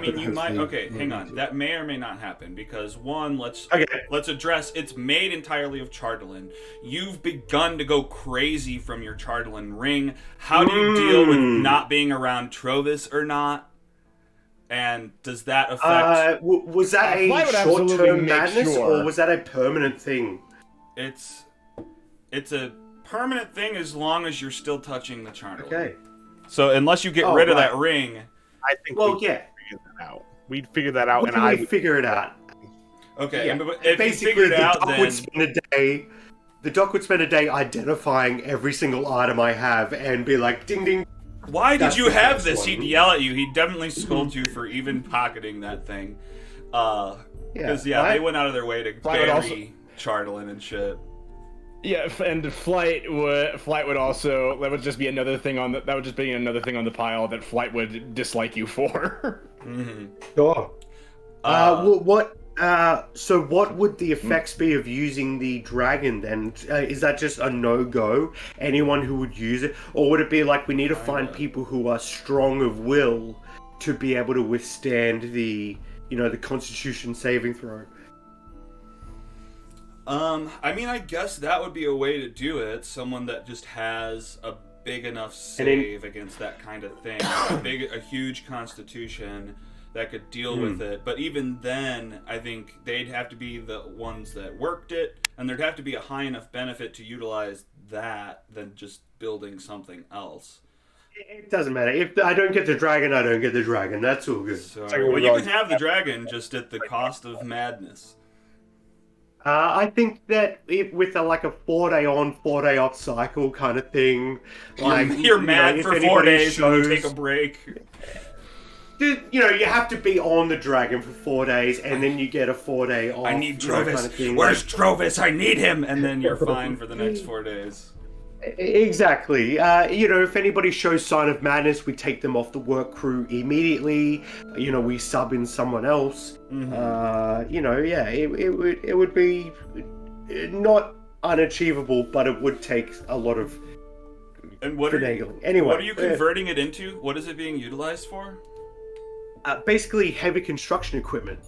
you might. Okay, hang on. That may or may not happen because one, let's address. It's made entirely of Chardalyn. You've begun to go crazy from your Chardalyn ring. How do you deal with not being around Trovis or not? And does that affect? Was that a short-term madness, or was that a permanent thing? It's a permanent thing as long as you're still touching the Chardalyn. Okay. So unless you get rid of that ring, I think we'd figure that out. We'd figure that out, and I would figure it out. Okay. Yeah. If basically, you figured it out, the doc would spend a day identifying every single item I have and be like, ding ding. Why did you have this? He'd yell at you. He'd definitely scold you for even pocketing that thing. Because they went out of their way to bury Chardalyn and shit. Yeah, and Flight would also, that would just be another thing on the pile that Flight would dislike you for. Mm-hmm. Sure. So what would the effects be of using the dragon then? Is that just a no-go? Anyone who would use it? Or would it be like we need to find people who are strong of will to be able to withstand the Constitution saving throw? I guess that would be a way to do it. Someone that just has a big enough save against that kind of thing. a huge constitution that could deal with it. But even then, I think they'd have to be the ones that worked it, and there'd have to be a high enough benefit to utilize that than just building something else. It doesn't matter. If I don't get the dragon, I don't get the dragon. That's all good. Well, you can have the dragon just at the cost of madness. I think that with like a 4 day on, 4 day off cycle kind of thing, like You're mad if for 4 anybody days and you take a shows, break. you have to be on the dragon for 4 days, and then you get a 4 day off. I need you know, Trovis. kind of thing. Where's Trovis? I need him. And then you're fine for the next 4 days. Exactly. If anybody shows sign of madness, we take them off the work crew immediately. We sub in someone else. It would be not unachievable, but it would take a lot of And what are finagling. Anyway, what are you converting it into? What is it being utilized for? basically heavy construction equipment.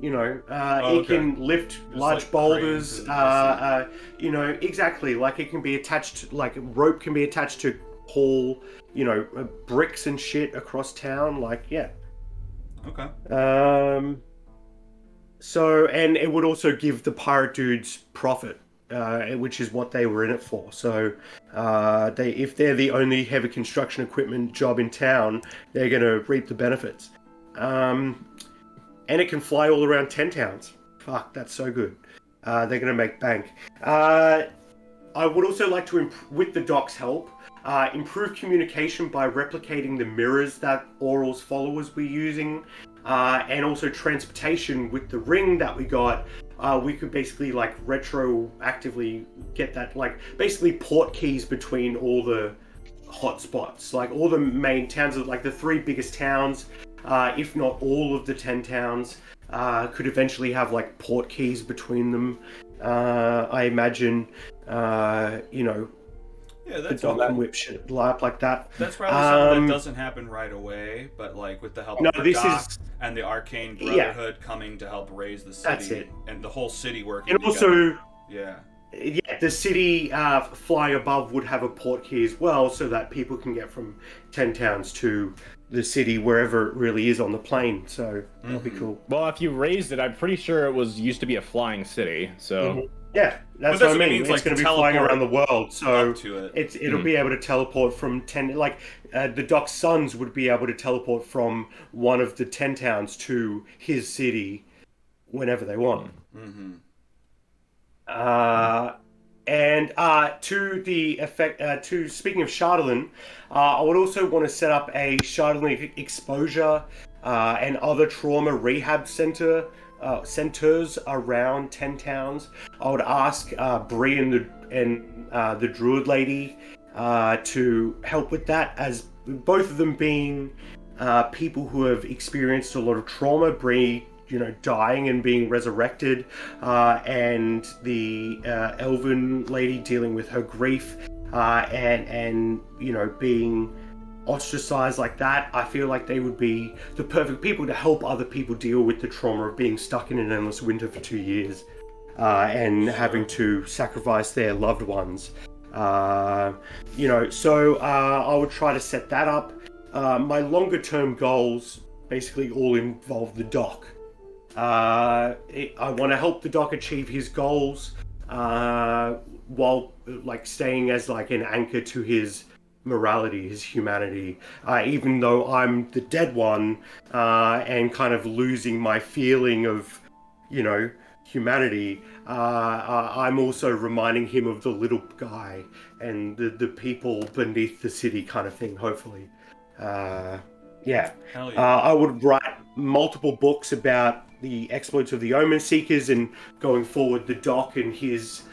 It okay. can lift large like boulders. cranes Exactly. Like it can be attached, like rope can be attached to haul, bricks and shit across town. Like, yeah. Okay. So, and it would also give the pirate dudes profit, which is what they were in it for. So, if they're the only heavy construction equipment job in town, they're going to reap the benefits. And it can fly all around 10 towns. Fuck, that's so good. They're going to make bank. I would also like to, with the doc's help, improve communication by replicating the mirrors that Oral's followers were using, and also transportation with the ring that we got. We could basically like retroactively get that, like basically port keys between all the hotspots, like all the main towns, like the 3 biggest towns. If not all of the 10 towns, could eventually have like port keys between them. I imagine, Yeah, the that's dock can whip shit up like that. That's probably something that doesn't happen right away, but like with the help of the doc and the Arcane Brotherhood coming to help raise the city, That's it. And the whole city working And together. also, Yeah. the city flying above would have a port key as well, so that people can get from 10 towns to the city wherever it really is on the plane. So that'll be cool. Well, if you raised it, I'm pretty sure it used to be a flying city. So Yeah, that's But what I mean. means, It's going to be teleport flying around the world, so up to it. it'll be able to teleport from 10. Like the Doc's sons would be able to teleport from one of the 10 towns to his city whenever they want. And to the effect, to speaking of Shardolin, I would also want to set up a Shardolin exposure and other trauma rehab centers around 10 towns. I would ask Bree and the Druid lady to help with that, as both of them being people who have experienced a lot of trauma. Bree, dying and being resurrected, and the elven lady dealing with her grief, and being ostracized like that. I feel like they would be the perfect people to help other people deal with the trauma of being stuck in an endless winter for 2 years, and having to sacrifice their loved ones. So I would try to set that up. My longer term goals basically all involve the Doc. I want to help the Doc achieve his goals, while staying as an anchor to his morality, his humanity. Even though I'm the dead one, and kind of losing my feeling of, humanity, I'm also reminding him of the little guy and the people beneath the city, kind of thing. Hopefully, Hell yeah. I would write multiple books about the exploits of the Omen Seekers, and going forward the Doc and his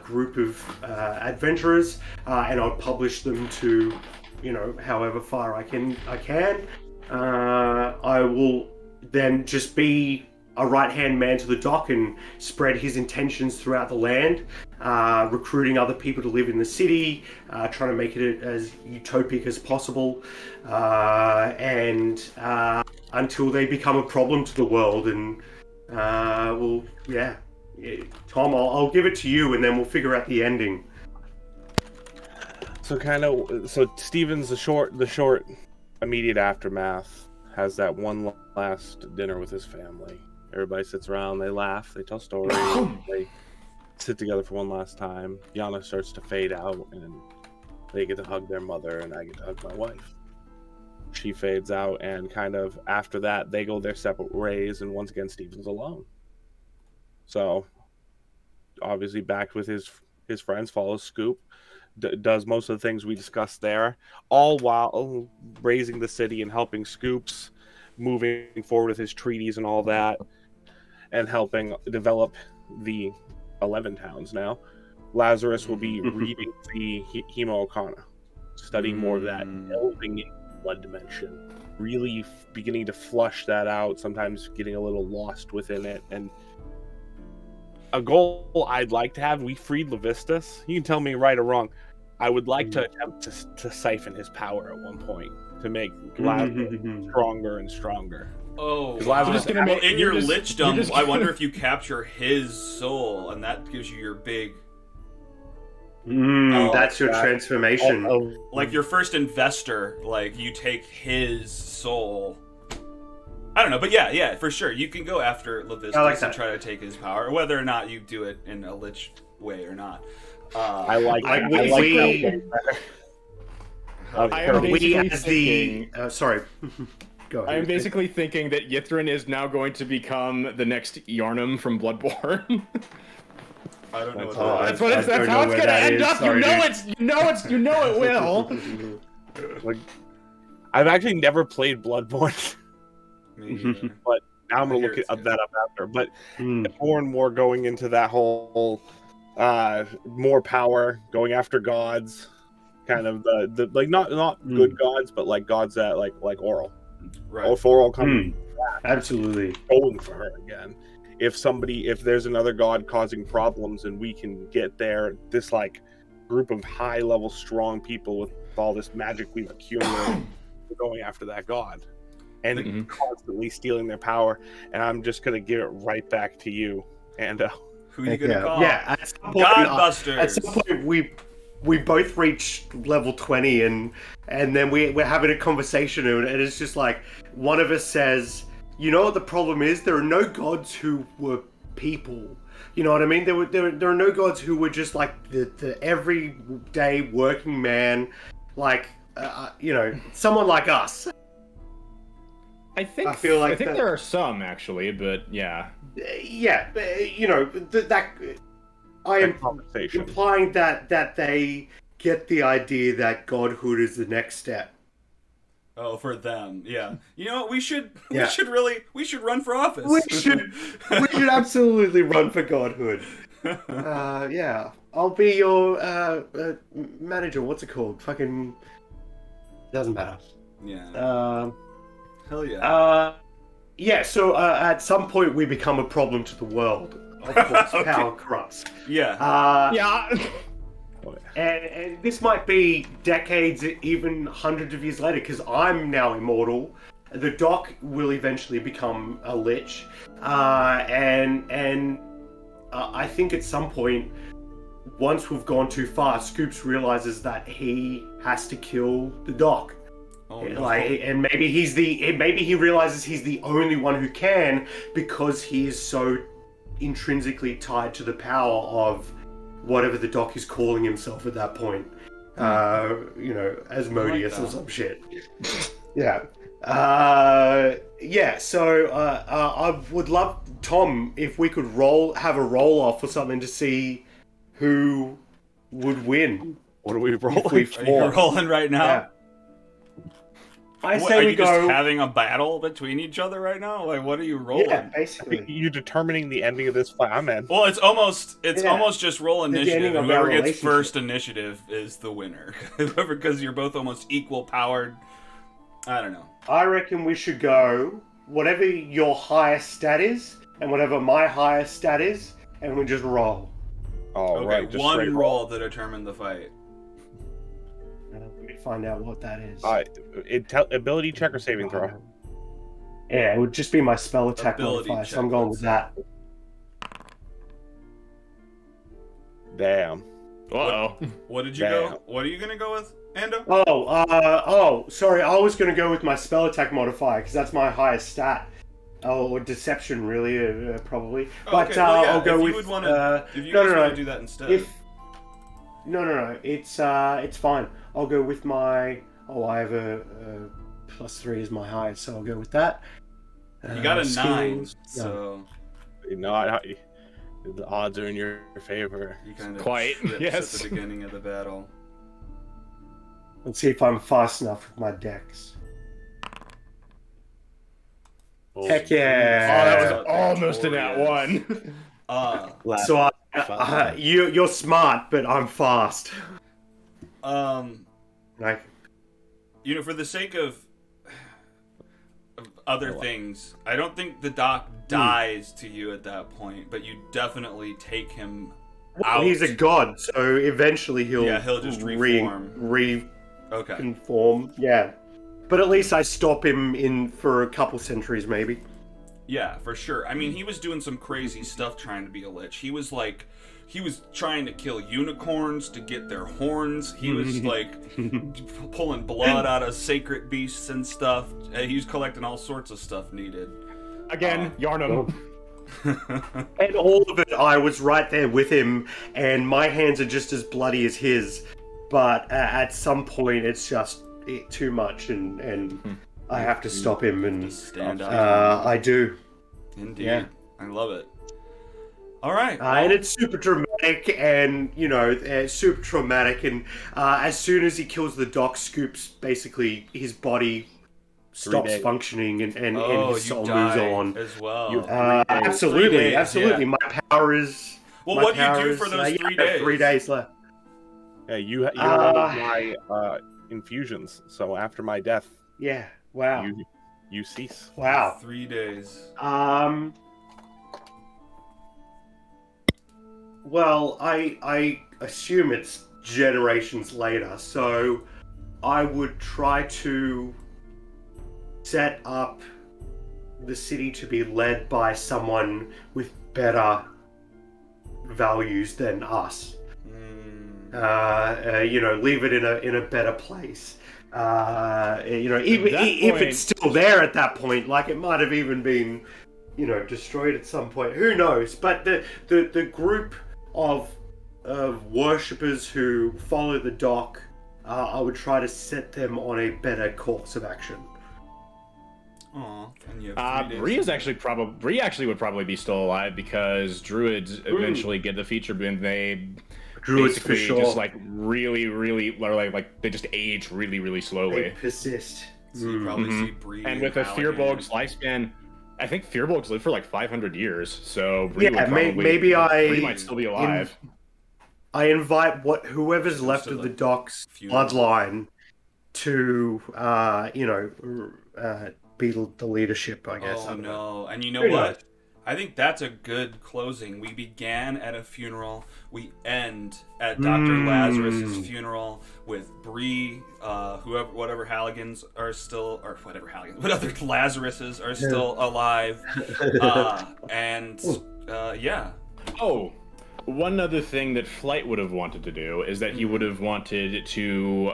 group of adventurers, and I'll publish them to, however far I can. I will then just be a right-hand man to the Doc and spread his intentions throughout the land, recruiting other people to live in the city, trying to make it as utopic as possible, and until they become a problem to the world. And Tom, I'll give it to you, and then we'll figure out the ending. So Steven's the short immediate aftermath has that one last dinner with his family. Everybody sits around, they laugh, they tell stories, they sit together for one last time. Yana starts to fade out, and they get to hug their mother, and I get to hug my wife. She fades out, and kind of after that, they go their separate ways, and once again, Steven's alone. So obviously backed with his friends, follows Scoop, does most of the things we discussed there, all while raising the city and helping Scoops moving forward with his treaties and all that, and helping develop the 11 towns now. Lazarus will be reading the Hemo Arcana, studying more of that, delving into the blood dimension, really beginning to flush that out, sometimes getting a little lost within it. And a goal I'd like to have, we freed Levistus. You can tell me right or wrong. I would like to attempt to siphon his power at one point to make Lazarus stronger and stronger. Oh, wow. In your lichdom, I wonder if you capture his soul, and that gives you your big... that's your transformation. Like your first investor, like you take his soul. I don't know, but yeah, for sure. You can go after Levistus and try to take his power, whether or not you do it in a lich way or not. I like that. Sorry. Go ahead. I am basically thinking that Yithrin is now going to become the next Yarnum from Bloodborne. I don't know. That's how it's gonna end up. You know it will. Like, I've actually never played Bloodborne, but now I'm gonna look that up after. But more and more going into that whole more power, going after gods, kind of the like not good gods, but like gods that like Oral, right? Or for Oral coming, absolutely going for her again. If there's another god causing problems and we can get there, this like group of high level strong people with all this magic we've accumulated, we're going after that god and constantly stealing their power. And I'm just gonna give it right back to you, Ando. Who are you gonna call? Yeah, at some point, Godbusters. At some point, we both reach level 20, and then we're having a conversation, and it's just like one of us says, you know what the problem is? There are no gods who were people. You know what I mean? There are no gods who were just like the everyday working man, like someone like us. I think there are some actually, but yeah. Yeah, that I am implying that they get the idea that godhood is the next step. Oh, for them, yeah. You know what? We should run for office. We should absolutely run for godhood. Yeah, I'll be your manager. What's it called? Fucking doesn't matter. Yeah. Hell yeah. Yeah. So at some point we become a problem to the world. Of course, okay. Power corrupts. Yeah. Yeah. And this might be decades, even hundreds of years later, because I'm now immortal. The Doc will eventually become a lich, and I think at some point, once we've gone too far, Scoops realizes that he has to kill the Doc. Oh, no. And maybe he realizes he's the only one who can, because he is so intrinsically tied to the power of whatever the Doc is calling himself at that point. Asmodeus or some shit. Yeah. So I would love, Tom, if we could have a roll off or something to see who would win. What are we rolling? Are you rolling right now? Yeah. I say are we you go. Just having a battle between each other right now? Like, what are you rolling? Yeah, basically. You determining the ending of this fight? I'm in. Well, it's almost just roll initiative. And whoever gets first initiative is the winner. Because you're both almost equal powered. I don't know. I reckon we should go whatever your highest stat is, and whatever my highest stat is, and we just roll. Oh, okay, right. Just one roll to determine the fight. Let me find out what that is. Ability check or saving throw? Yeah, it would just be my spell attack modifier, so I'm going with that. Damn. Uh-oh. What did you go? What are you gonna go with, Ando? Sorry, I was gonna go with my spell attack modifier, because that's my highest stat. Or deception, really, probably. But okay, well, yeah, I'll go with... if you guys want to do that instead. No, it's fine. I'll go with my... I have a +3 is my highest, so I'll go with that. You got a 9, skills, so... No, The odds are in your favor. He kind of Quite, trips yes. at the beginning of the battle. Let's see if I'm fast enough with my dex. Oh, Heck Oh, yeah! that was almost a nat Victorious. one. So Fun. you're smart, but I'm fast. Like, For the sake of other things, I don't think the doc dies to you at that point, but you definitely take him well, out. he's a god, so eventually he'll just reform. Okay. conform. Yeah, but at least I stop him in for a couple centuries, maybe. Yeah, for sure. I mean, he was doing some crazy stuff trying to be a lich. He was trying to kill unicorns to get their horns. He was pulling blood out of sacred beasts and stuff. He was collecting all sorts of stuff needed. Again, Yarnum. And all of it, I was right there with him, and my hands are just as bloody as his. But at some point, it's just too much, and I have to stop him. And Stand up. I do. Indeed. Yeah. I love it. All right. And it's super dramatic, and super traumatic. And as soon as he kills the doc, Scoops basically his body stops days. functioning, and Oh, his you soul die moves on. as well. 3 days. 3 Absolutely, days, absolutely. yeah. My power is. Well, my what do you power do is, for those 3 I have days? 3 days left. Yeah, you're one of my infusions. So after my death, Yeah. Wow. you cease. Wow. 3 days. Well, I assume it's generations later, so I would try to set up the city to be led by someone with better values than us. Leave it in a better place. Even if it's still there at that point, like it might have even been, destroyed at some point. Who knows? But the group of worshippers who follow the doc, I would try to set them on a better course of action. Aw, and you have 3 days. Bree actually would probably be still alive because druids eventually get the feature and they Druids for basically sure. just really like they just age really They slowly. persist. So you probably see Bree And with a Halligan. Firbolg's lifespan, I think Firbolg's lived for like 500 years, so Bree Yeah, would probably, maybe Bree might still be alive. I invite whoever's left of the doc's funeral. bloodline to, be the leadership, I guess. I Oh don't know. no! And you know Who what? knows? I think that's a good closing. We began at a funeral. We end at Dr. Lazarus's funeral with Bree, whatever Halligans are still, or whatever Halligans, what other Lazaruses are still alive, yeah. Oh, one other thing that Flight would have wanted to do is that he would have wanted to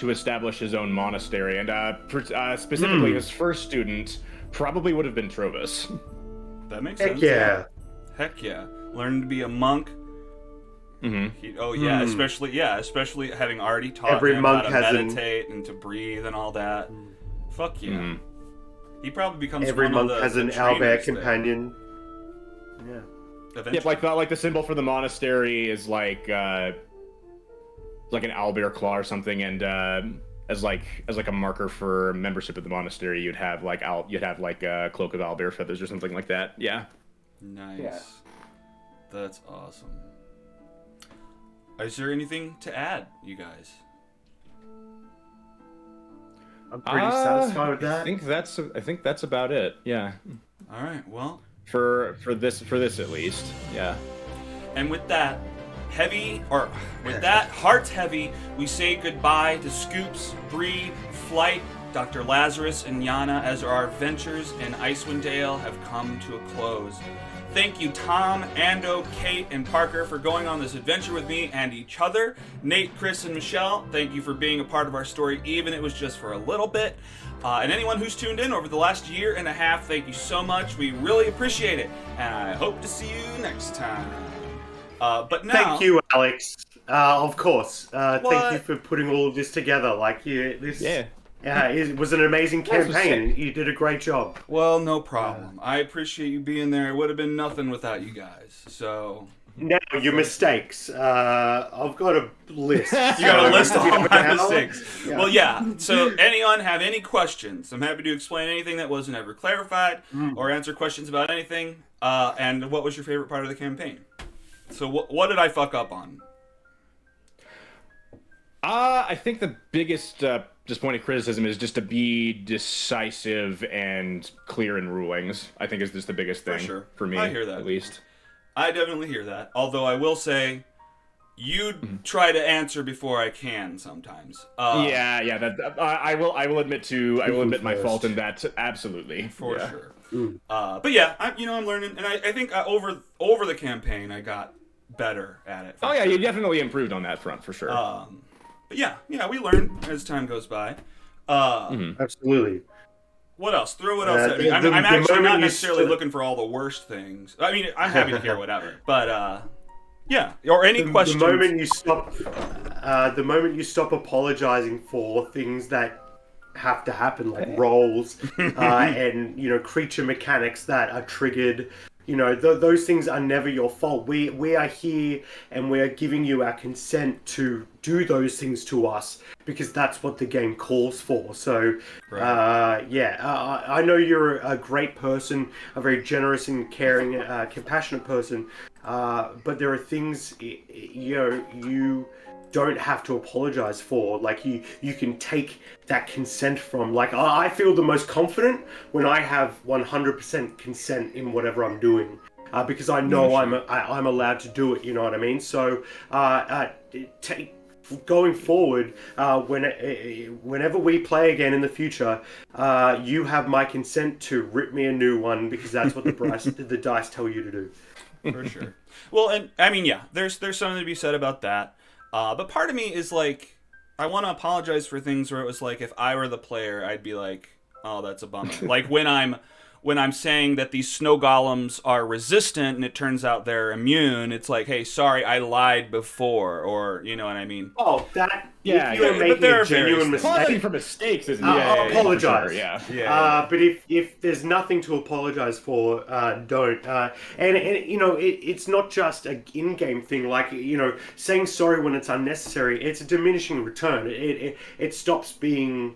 establish his own monastery, and specifically his first student probably would have been Trovis. That makes Heck sense. yeah. Heck yeah. Learn to be a monk. Especially having already taught Every him monk how to has an- meditate and to breathe and all that. Fuck yeah. He probably becomes Every one monk of the has an trainers owlbear there, companion. Yeah. eventually. Yeah, like the symbol for the monastery is like an owlbear claw or something, and as a marker for membership of the monastery, you'd have like a cloak of owlbear feathers or something like that. Yeah. Nice. Yeah. That's awesome. Is there anything to add, you guys? I'm pretty satisfied with that. I think that's about it. Yeah. All right. Well, For this at least. Yeah. and with that, hearts heavy, we say goodbye to Scoops, Bree, Flight, Dr. Lazarus, and Yana as our adventures in Icewind Dale have come to a close. Thank you, Tom, Ando, Kate, and Parker for going on this adventure with me and each other. Nate, Chris, and Michelle, thank you for being a part of our story, even if it was just for a little bit. And anyone who's tuned in over the last year and a half, thank you so much. We really appreciate it. And I hope to see you next time. But now... Thank you, Alex. Of course. What? Thank you for putting all of this together. Yeah. It was an amazing campaign. You did a great job. Well, no problem. I appreciate you being there. It would have been nothing without you guys. So Now, your mistakes. I've got a list. you got a list of all my Now? mistakes. Yeah. Well, yeah. So anyone have any questions? I'm happy to explain anything that wasn't ever clarified or answer questions about anything. And what was your favorite part of the campaign? So what did I fuck up on? I think the biggest just point of criticism is just to be decisive and clear in rulings. I think is just the biggest thing sure. for me. I hear that. At least. I definitely hear that. Although I will say, you try to answer before I can sometimes. Yeah. That I will admit my fault in that. Absolutely, For sure. But yeah, I'm learning, and I think over the campaign I got better at it. Oh yeah, you definitely improved on that front for sure. But yeah, we learn as time goes by. Absolutely. What else? Throw what else at me. I'm actually not necessarily looking for all the worst things. I mean, I'm happy to hear whatever. But yeah, or any questions. The moment you stop apologizing for things that have to happen, like rolls and creature mechanics that are triggered. Those things are never your fault. We are here and we are giving you our consent to do those things to us because that's what the game calls for. So, I know you're a great person, a very generous and caring, compassionate person, but there are things, you don't have to apologize for. Like you can take that consent from. Like I feel the most confident when I have 100% consent in whatever I'm doing, because I know I'm allowed to do it. You know what I mean? So going forward, whenever we play again in the future, you have my consent to rip me a new one because that's what the dice tell you to do. For sure. Well, and I mean, there's something to be said about that. But part of me is like, I want to apologize for things where it was like, if I were the player, I'd be like, oh, that's a bummer. Like when I'm saying that these snow golems are resistant and it turns out they're immune, it's like, hey, sorry, I lied before, or you know what I mean? Oh, that Yeah, if you're yeah, making there a are genuine various mistake. Apology for mistakes isn't. I'll apologize. For sure, yeah. But if there's nothing to apologize for, don't. And it's not just an in-game thing. Like saying sorry when it's unnecessary. It's a diminishing return. It stops being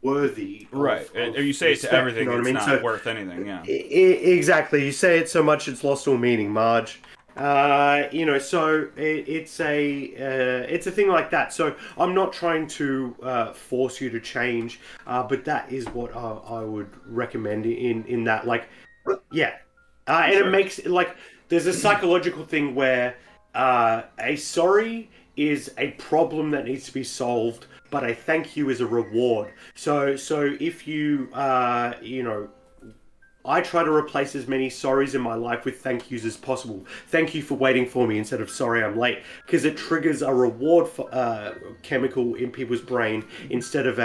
worthy. Right. Of you say respect, it to everything, you know what it's I mean? not So, worth anything. Yeah. Exactly. You say it so much, it's lost all meaning, Marge. So it's a thing like that. So I'm not trying to force you to change, but that is what I would recommend in that. Like, yeah, and it makes like there's a psychological thing where a sorry is a problem that needs to be solved, but a thank you is a reward. So if you I try to replace as many sorries in my life with thank yous as possible. Thank you for waiting for me instead of sorry I'm late, because it triggers a reward for, chemical in people's brain instead of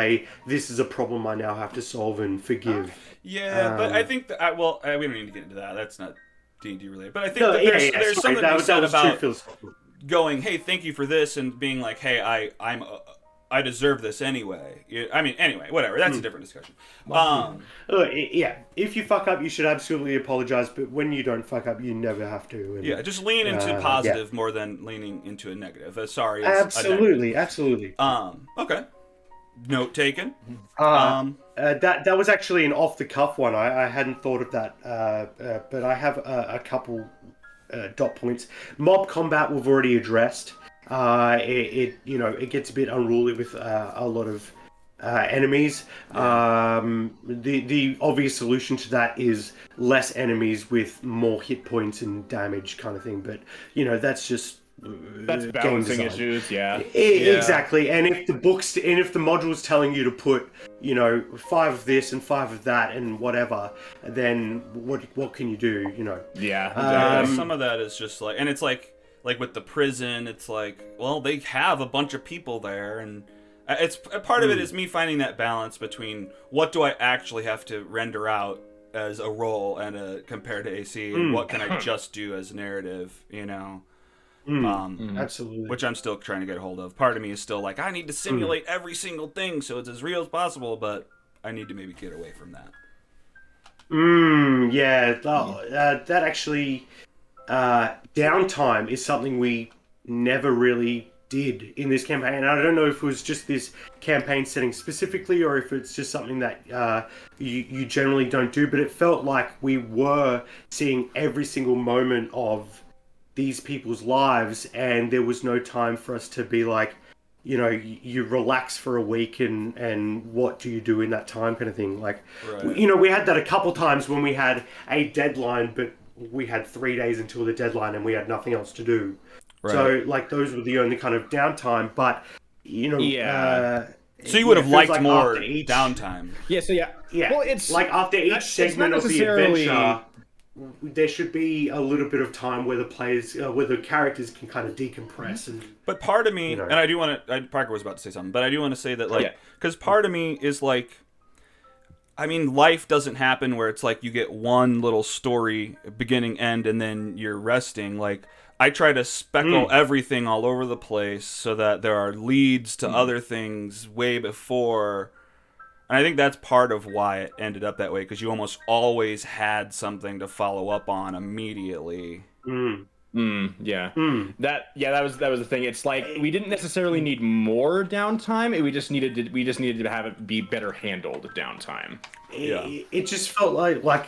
this is a problem I now have to solve and forgive. But I think that we don't need to get into that. That's not D&D related. But I think there's something to be said about going, hey, thank you for this, and being like, hey, I deserve this anyway. I mean, anyway, whatever. That's a different discussion. If you fuck up, you should absolutely apologize. But when you don't fuck up, you never have to. And, just lean into positive more than leaning into a negative. Sorry. Is absolutely. Okay. Note taken. That was actually an off the cuff one. I hadn't thought of that, but I have a couple dot points. Mob combat we've already addressed. It gets a bit unruly with a lot of enemies. The obvious solution to that is less enemies with more hit points and damage kind of thing. But that's just that's balancing issues. Exactly. And if the module's telling you to put 5 of this and 5 of that and whatever, then what can you do? Exactly. Some of that is just like, and it's like with the prison, it's like, well, they have a bunch of people there, and it's a part of it is me finding that balance between what do I actually have to render out as a role and compared to AC, and what can I just do as narrative, Absolutely. Which I'm still trying to get a hold of. Part of me is still like, I need to simulate every single thing so it's as real as possible, but I need to maybe get away from that. Yeah. That actually, downtime is something we never really did in this campaign. I don't know if it was just this campaign setting specifically, or if it's just something that you generally don't do. But it felt like we were seeing every single moment of these people's lives, and there was no time for us to be like, you know, you relax for a week and what do you do in that time kind of thing. Like, Right. you know, we had that a couple times when we had a deadline, but we had 3 days until the deadline and we had nothing else to do. Right. So, like, those were the only kind of downtime. But, you know, So you would have it feels liked like more after each- downtime. Yeah. So yeah. Yeah, Well, it's like after each it's segment not of the necessarily- adventure, there should be a little bit of time where the players, where the characters can kind of decompress and. But part of me, You know. and I do want to, Parker was about to say something, but I do want to say that, like, Yeah. because part of me is like, I mean, life doesn't happen where it's like you get one little story, beginning, end, and then you're resting. Like, I try to speckle everything all over the place so that there are leads to other things way before. And I think that's part of why it ended up that way, because you almost always had something to follow up on immediately. Yeah. That was the thing. It's like we didn't necessarily need more downtime. We just needed to have it be better handled downtime. It just felt like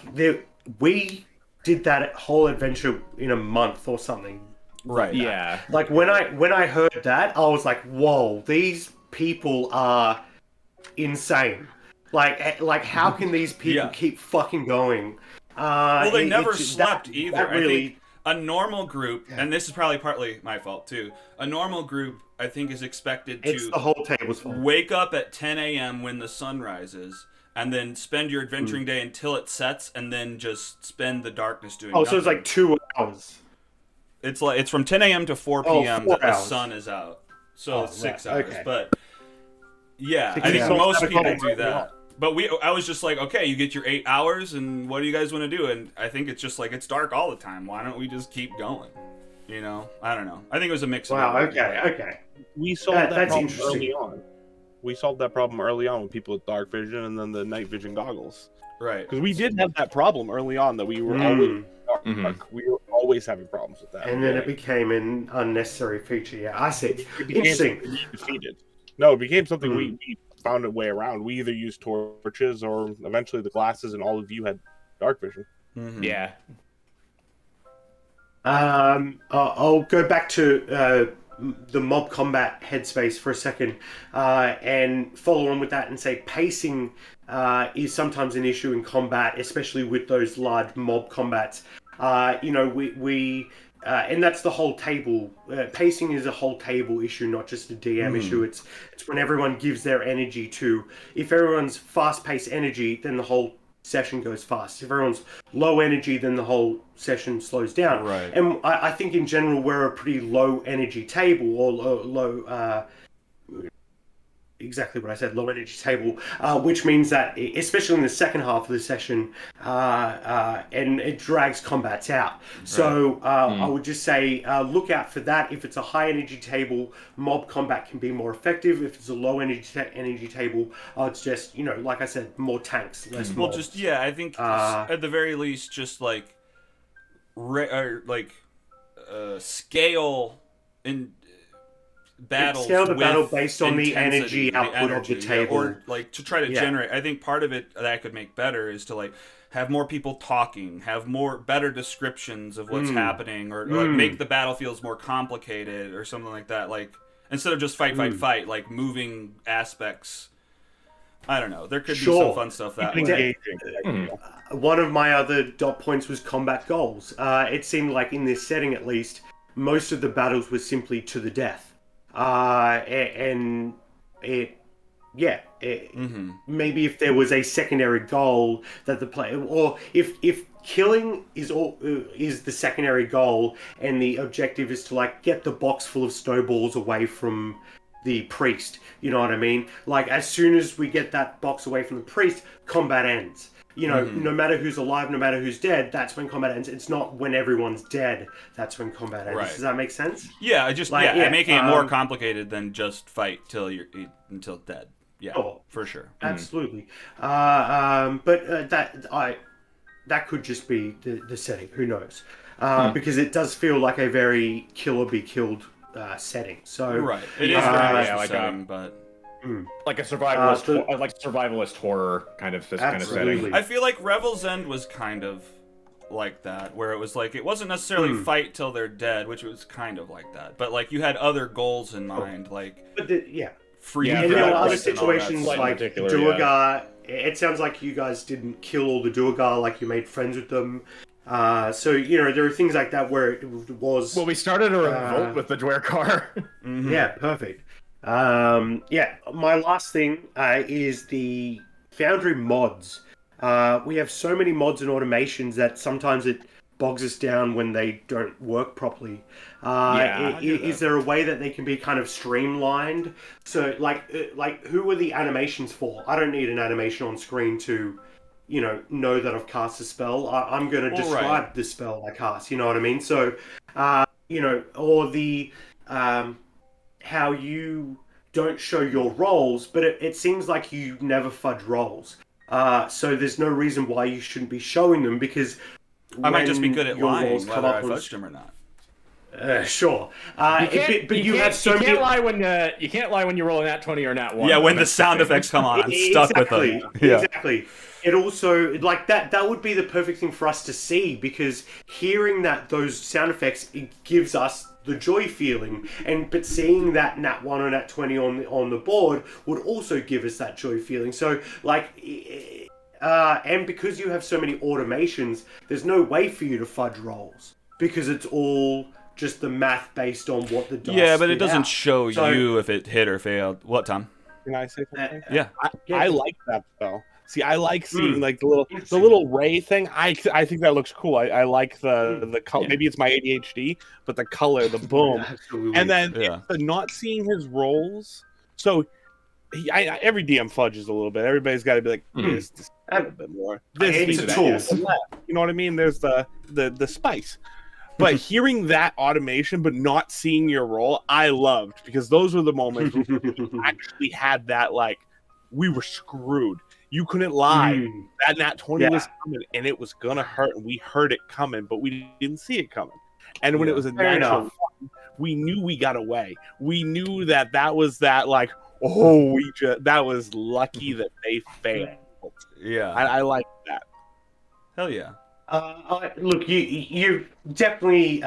we did that whole adventure in a month or something. Right. Yeah. Like when I heard that, I was like, whoa, these people are insane. Like how can these people keep fucking going? Well, they never just- slept that either. really, I think a normal group, and this is probably partly my fault too, a normal group, I think, is expected it's to the whole table's fault. wake up at 10 a.m. when the sun rises, and then spend your adventuring day until it sets, and then just spend the darkness doing nothing. So it's like 2 hours. It's from 10 a.m. to 4 Oh, p.m. 4 that the hours. sun is out. So it's 6 hours. okay. But yeah, I 6 think hours. most people Okay. do that. But I was just like, okay, you get your 8 hours, and what do you guys want to do? And I think it's just like, it's dark all the time. Why don't we just keep going? You know? I don't know. I think it was a mix of Wow. everything. Okay. We solved that That's problem interesting. early on. We solved that problem early on with people with dark vision and then the night vision goggles. Right. Because we did have that problem early on that we were always dark. We were always having problems with that. And then it became an unnecessary feature. Yeah, I see. It became Interesting. something we defeated. No, it became something we found a way around. We either used torches or eventually the glasses, and all of you had dark vision. Mm-hmm. Yeah. I'll go back to the mob combat headspace for a second and follow on with that and say pacing is sometimes an issue in combat, especially with those large mob combats. You know, we and that's the whole table. Pacing is a whole table issue, not just a DM issue. It's when everyone gives their energy to. If everyone's fast-paced energy, then the whole session goes fast. If everyone's low energy, then the whole session slows down. Right. And I think in general we're a pretty low energy table, or low exactly what I said, low energy table, which means that, especially in the second half of the session, and it drags combats out. So I would just say look out for that. If it's a high energy table, mob combat can be more effective. If it's a low energy table, it's just, you know, like I said, more tanks, less Well, mobs. just I think at the very least, just like scale in battles. Scale the with battle based on the intensity, energy output of the table. or like to try to generate. I think part of it that I could make better is to like have more people talking, have better descriptions of what's happening, or like make the battlefields more complicated or something like that. Like instead of just fight, like moving aspects. I don't know. There could be some fun stuff that way. Engaging. One of my other dot points was combat goals. It seemed like in this setting, at least, most of the battles were simply to the death. And it, maybe if there was a secondary goal that the player, or if killing is the secondary goal, and the objective is to like get the box full of snowballs away from the priest. You know what I mean? Like, as soon as we get that box away from the priest, combat ends. You know, no matter who's alive, no matter who's dead, that's when combat ends. It's not when everyone's dead, that's when combat ends. Right. Does that make sense? Yeah, just making it more complicated than just fight until dead. Yeah, for sure. Absolutely. But that could just be the setting. Who knows? Because it does feel like a very kill or be killed setting. So right, it is very much the setting, but. Like a survivalist horror kind of setting. I feel like Revel's End was kind of like that, where it was like it wasn't necessarily fight till they're dead, which was kind of like that, but like you had other goals in mind, like free. And there are other situations like Duergar. It sounds like you guys didn't kill all the Duergar, like you made friends with them. So you know there are things like that where it was. Well, we started a revolt with the Duergar. Yeah, perfect. My last thing is the Foundry mods. We have so many mods and automations that sometimes it bogs us down when they don't work properly. Is there a way that they can be kind of streamlined? So, like who are the animations for? I don't need an animation on screen to, know that I've cast a spell. I'm going to describe the spell I cast. You know what I mean? So, or the how you don't show your rolls, but it seems like you never fudge rolls. So there's no reason why you shouldn't be showing them, because I might just be good at lying whether I fudged them or not. Sure. You can't lie when you're rolling that 20 or nat 1. Yeah, when the sound effects come on, I'm stuck with them. Yeah. Exactly. It also, like, that would be the perfect thing for us to see, because hearing those sound effects, it gives us the joy feeling, but seeing that nat 1 or nat 20 on the board would also give us that joy feeling. So, like, and because you have so many automations, there's no way for you to fudge rolls, because it's all just the math based on what the dice. Yeah, but it doesn't show you if it hit or failed. What, Tom? Can I say something? Yeah. I like that though. See, I like seeing like the little ray thing. I think that looks cool. I like the color. Maybe it's my ADHD, but the color, the boom, and then the not seeing his rolls. So every DM fudges a little bit. Everybody's got to be like this a little bit more. This a tool. You know what I mean? There's the spice. But hearing that automation, but not seeing your roll, I loved, because those were the moments where we actually had that, like, we were screwed. You couldn't lie. That nat 20 was coming, and it was going to hurt, and we heard it coming, but we didn't see it coming. And when it was a natural one, we knew we got away. We knew that was that, like, that was lucky that they failed. Yeah. I like that. Hell yeah. Look, you definitely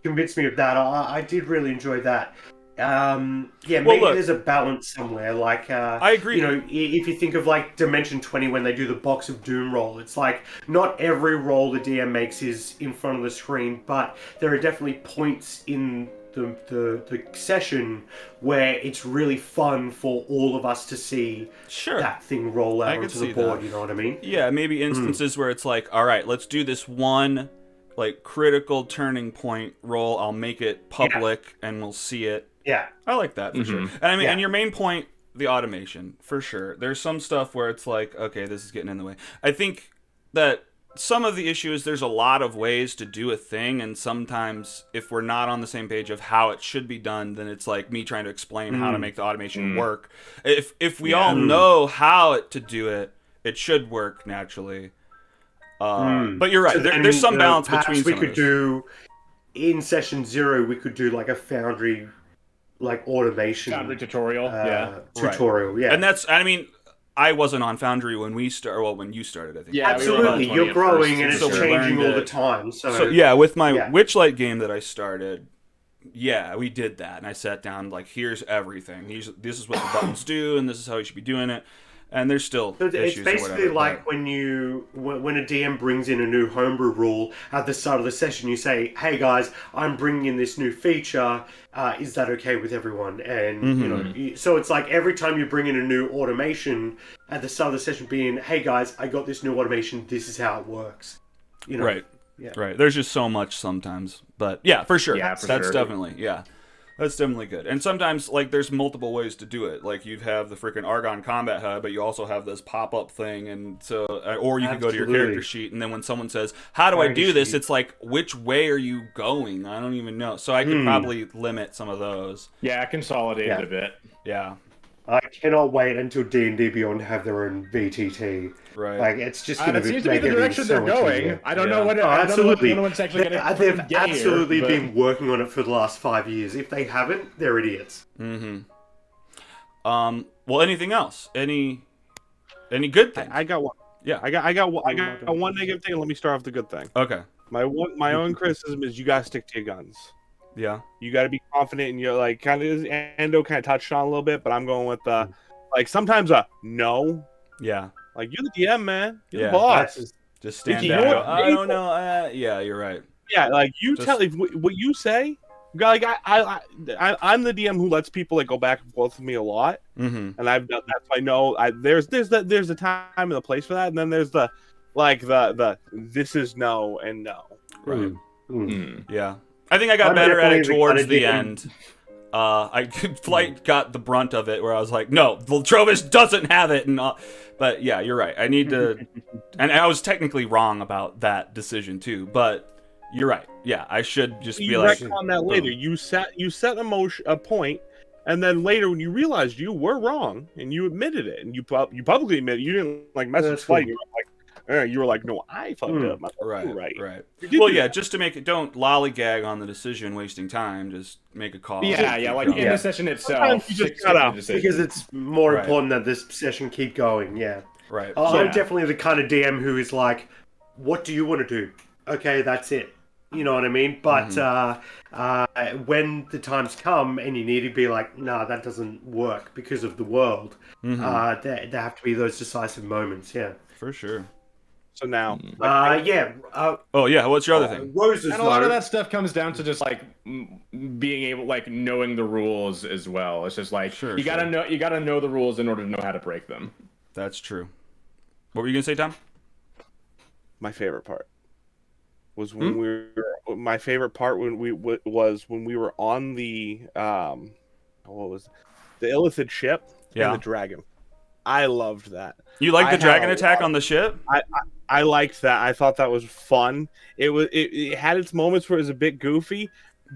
convinced me of that. I did really enjoy that. Maybe there's a balance somewhere. Like, I agree. If you think of like Dimension 20 when they do the Box of Doom roll, it's like not every roll the DM makes is in front of the screen, but there are definitely points in the session where it's really fun for all of us to see that thing roll out onto the board. That. You know what I mean? Yeah, maybe instances where it's like, all right, let's do this one like critical turning point roll. I'll make it public and we'll see it. Yeah, I like that for sure. And I mean, and your main point, the automation, for sure. There's some stuff where it's like, okay, this is getting in the way. I think that some of the issue is there's a lot of ways to do a thing, and sometimes if we're not on the same page of how it should be done, then it's like me trying to explain how to make the automation work. If we all know how to do it, it should work naturally. But you're right. So there's some balance between. We could do in session 0. We could do like a Foundry, like automation tutorial. And that's. I mean, I wasn't on Foundry when we started. Well, when you started, I think. Yeah, absolutely. You're growing and it's changing all the time. So yeah, with my Witchlight game that I started, we did that, and I sat down like, here's everything. This is what the buttons do, and this is how you should be doing it. And there's still issues. It's basically like when a DM brings in a new homebrew rule at the start of the session, you say, "Hey guys, I'm bringing in this new feature. Is that okay with everyone?" And so it's like every time you bring in a new automation at the start of the session, being, "Hey guys, I got this new automation. This is how it works." Right. Yeah. Right. There's just so much sometimes, but yeah, for sure. Yeah, that's definitely That's definitely good. And sometimes, like, there's multiple ways to do it. Like, you have the freaking Argon Combat Hub, but you also have this pop-up thing, and so, or you could go to your character sheet, and then when someone says, "How do I do this?" It's like, which way are you going? I don't even know. So I could probably limit some of those. Yeah, consolidate it a bit. Yeah. I cannot wait until D&D Beyond have their own VTT. Right. Like, it's just going That seems to be the direction they're going. I don't know what. Absolutely. I don't know what's actually going to. They've absolutely been working on it for the last 5 years. If they haven't, they're idiots. Mm-hmm. Well, anything else? Any good thing? I got one. Yeah. I got one negative thing. Let me start off the good thing. Okay. My own criticism is you gotta stick to your guns. Yeah. You gotta be confident, and you're like kind of Ando kind of touched on a little bit, but I'm going with like sometimes a no. Yeah. Like, you're the DM, man. You're the Yeah. boss. Just stand You down. know And go, what? I don't know. Yeah, you're right. Yeah, like you Just- tell if what you say. Like I'm the DM who lets people like go back and forth with me a lot, Mm-hmm. and I've done that. So I know there's a time and a place for that, and then there's the this is no and no. Right. Mm. Yeah. I think I got I'm better at it definitely towards the the kind end. Flight got the brunt of it, where I was like, no, Trovis doesn't have it, but yeah, you're right. I need to, and I was technically wrong about that decision too, but you're right. Yeah, I should just be like, on that later. You set a point, and then later when you realized you were wrong and you admitted it, and you publicly admitted you didn't like message That's Flight. cool. You were like, no, I fucked up. right. You did Well, do yeah, that. just to make it, don't lollygag on the decision, wasting time. Just make a call. Yeah, like in the session itself. Sometimes you just stick cut to the out. decision. Because it's more Right. important that this session keep going, yeah. Right. I'm Yeah. definitely the kind of DM who is like, what do you want to do? Okay, that's it. You know what I mean? But when the times come and you need to be like, nah, that doesn't work because of the world, there have to be those decisive moments, yeah. For sure. So now, Oh yeah. What's your other thing? Roses, And a lot of that stuff comes down to just like being able, like knowing the rules as well. It's just like you gotta know the rules in order to know how to break them. That's true. What were you gonna say, Tom? my favorite part was when we were. My favorite part when we were on the what was it? The Illithid ship and the dragon. I loved that. You like the dragon attack lot. on the ship? I liked that. I thought that was fun. It had its moments where it was a bit goofy,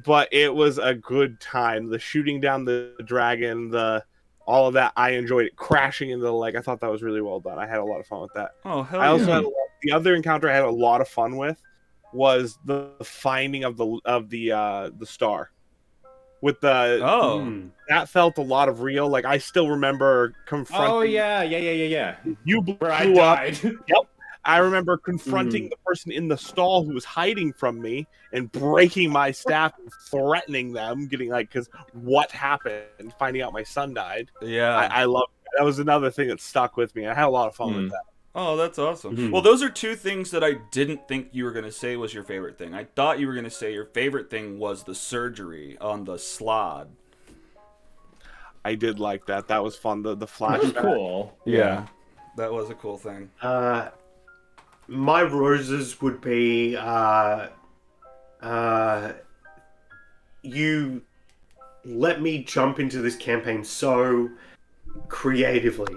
but it was a good time. The shooting down the dragon, all of that, I enjoyed it. Crashing into the lake, I thought that was really well done. I had a lot of fun with that. Oh hell I also yeah! had the other encounter I had a lot of fun with was the finding of the star. With the that felt a lot of real. Like I still remember confronting. Oh yeah. You blew Where I up. died. Yep. I remember confronting the person in the stall who was hiding from me and breaking my staff and threatening them, getting like, because what happened? Finding out my son died. Yeah, I love that. Was another thing that stuck with me. I had a lot of fun with that. Oh, that's awesome. Well, those are two things that I didn't think you were going to say was your favorite thing. I thought you were going to say your favorite thing was the surgery on the Slod. I did like that. That was fun. The flash. That was cool. Yeah, that was a cool thing. My roses would be you let me jump into this campaign so creatively.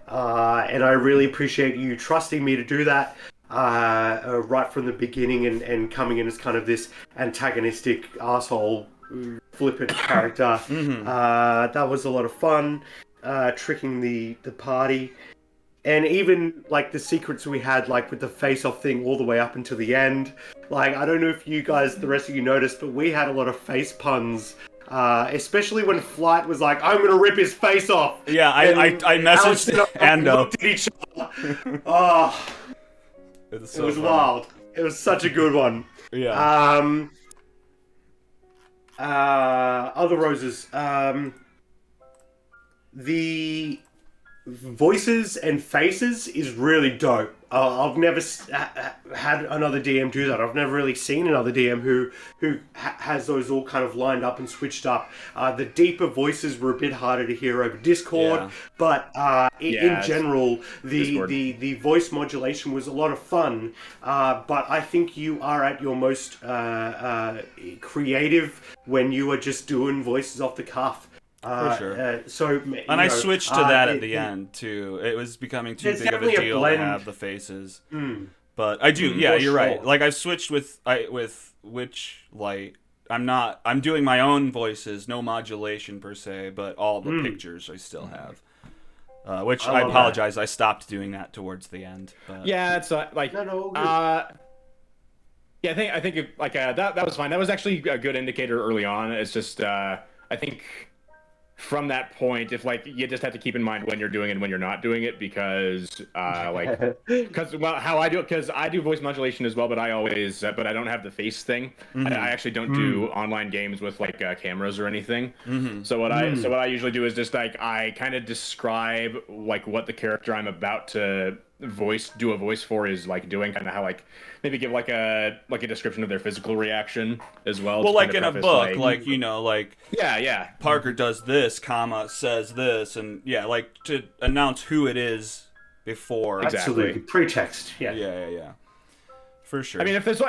And I really appreciate you trusting me to do that right from the beginning and coming in as kind of this antagonistic asshole flippant character. That was a lot of fun, tricking the party. And even like the secrets we had, like with the face-off thing all the way up until the end. Like, I don't know if you guys, the rest of you noticed, but we had a lot of face puns. Especially when Flight was like, I'm gonna rip his face off. Yeah, I messaged Ando. Looked at each other. Oh, It was wild. It was such a good one. Yeah. Other roses. The voices and faces is really dope. I've never had another DM do that. I've never really seen another DM who has those all kind of lined up and switched up. The deeper voices were a bit harder to hear over Discord, but in general, the voice modulation was a lot of fun. But I think you are at your most creative when you are just doing voices off the cuff. For sure. And I switched to that at the end too. It was becoming too big of a deal to have the faces. But I do, you're right. Like I've switched with Witchlight. I'm doing my own voices, no modulation per se, but all the pictures I still have. Which I apologize, I stopped doing that towards the end. But... Yeah, it's like I think that was fine. That was actually a good indicator early on. It's just I think from that point, if like you just have to keep in mind when you're doing it and when you're not doing it, because how I do it, because I do voice modulation as well, but I don't have the face thing. I actually don't do online games with like cameras or anything. So what I usually do is just like I kind of describe like what the character I'm about to do a voice for is like doing, kind of how like maybe give like a description of their physical reaction as well. Well, like in a book, like Parker does this, says this, and like to announce who it is before. Absolutely, pretext. Yeah. For sure. I mean, if it's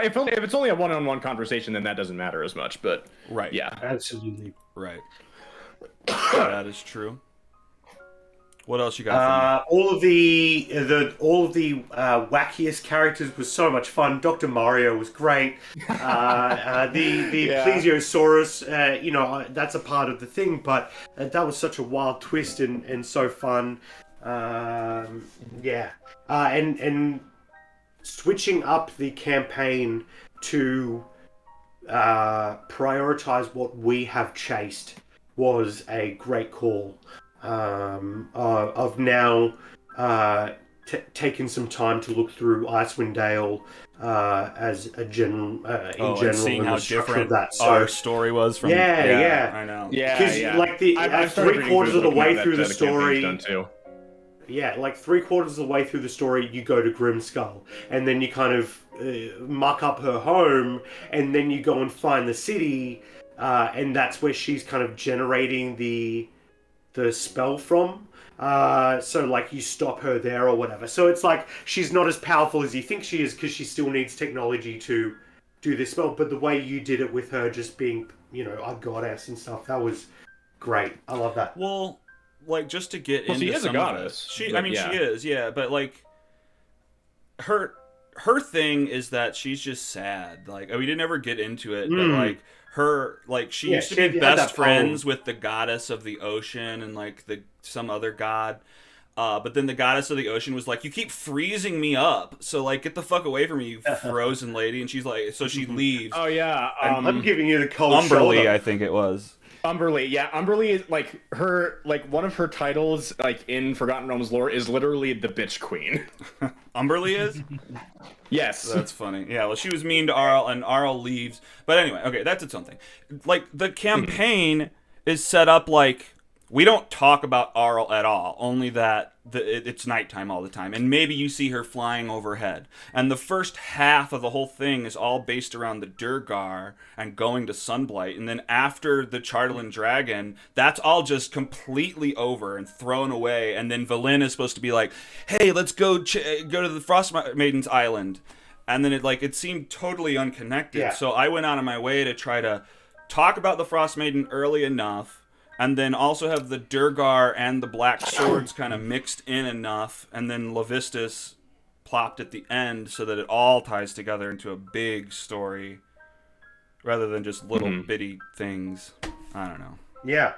only a one-on-one conversation, then that doesn't matter as much. But yeah, absolutely right. That is true. What else you got? All of the wackiest characters was so much fun. Dr. Mario was great. The Plesiosaurus, that's a part of the thing, but that was such a wild twist and so fun. And switching up the campaign to prioritize what we have chased was a great call. I've now taken some time to look through Icewind Dale as a general and seeing how different our story was from. I know. Because like three-quarters of the way through the story. Yeah, like 3/4 of the way through the story, you go to Grimskull, and then you kind of muck up her home, and then you go and find the city, and that's where she's kind of generating the spell from. So like you stop her there or whatever. So it's like she's not as powerful as you think she is, because she still needs technology to do this spell. But the way you did it with her just being, a goddess and stuff, that was great. I love that. Well, like just to get into she is some a goddess. She is, but like her thing is that she's just sad. Like we didn't ever get into it, but like she used to be best friends with the goddess of the ocean and like some other god. But then the goddess of the ocean was like, you keep freezing me up, so like get the fuck away from me, you frozen lady. And she's like, so she leaves. Oh yeah, I'm giving you the cold Umberly, shoulder. I think it was. Umberly, yeah. Umberly is like one of her titles, like in Forgotten Realms lore, is literally the bitch queen. Umberly is? Yes. That's funny. Yeah, well, she was mean to Arl, and Arl leaves. But anyway, okay, that's its own thing. Like, the campaign is set up like, we don't talk about Arl at all, only that it's nighttime all the time. And maybe you see her flying overhead. And the first half of the whole thing is all based around the Durgar and going to Sunblight. And then after the Chartland Dragon, that's all just completely over and thrown away. And then Valen is supposed to be like, hey, let's go to the Frost Maiden's Island. And then it seemed totally unconnected. Yeah. So I went out of my way to try to talk about the Frost Maiden early enough, and then also have the Durgar and the Black Swords kind of mixed in enough, and then Levistus plopped at the end so that it all ties together into a big story rather than just little bitty things. I don't know. Yeah.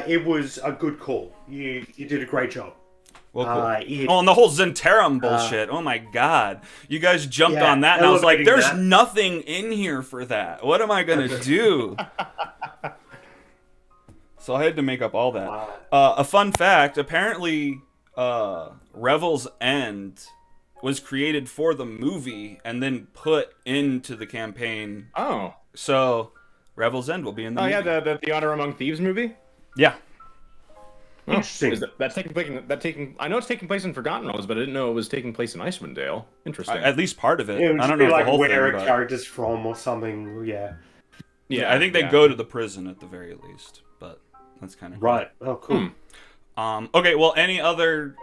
It was a good call. You did a great job. Well, cool. And the whole Zentarum bullshit. Oh my god. You guys jumped on that, and I was like, there's nothing in here for that. What am I going to do? So I had to make up all that. A fun fact, apparently Revel's End was created for the movie and then put into the campaign. Oh. So Revel's End will be in the movie. Oh yeah, the Honor Among Thieves movie? Yeah. Oh, Interesting. That's taking place. I know it's taking place in Forgotten Realms, but I didn't know it was taking place in Icewind Dale. Interesting. At least part of it. It would I don't be know like the whole where thing. a But... character's from or something. Yeah. Yeah, I think they go to the prison at the very least, but that's kind of Right. Oh, cool. Okay, well, any other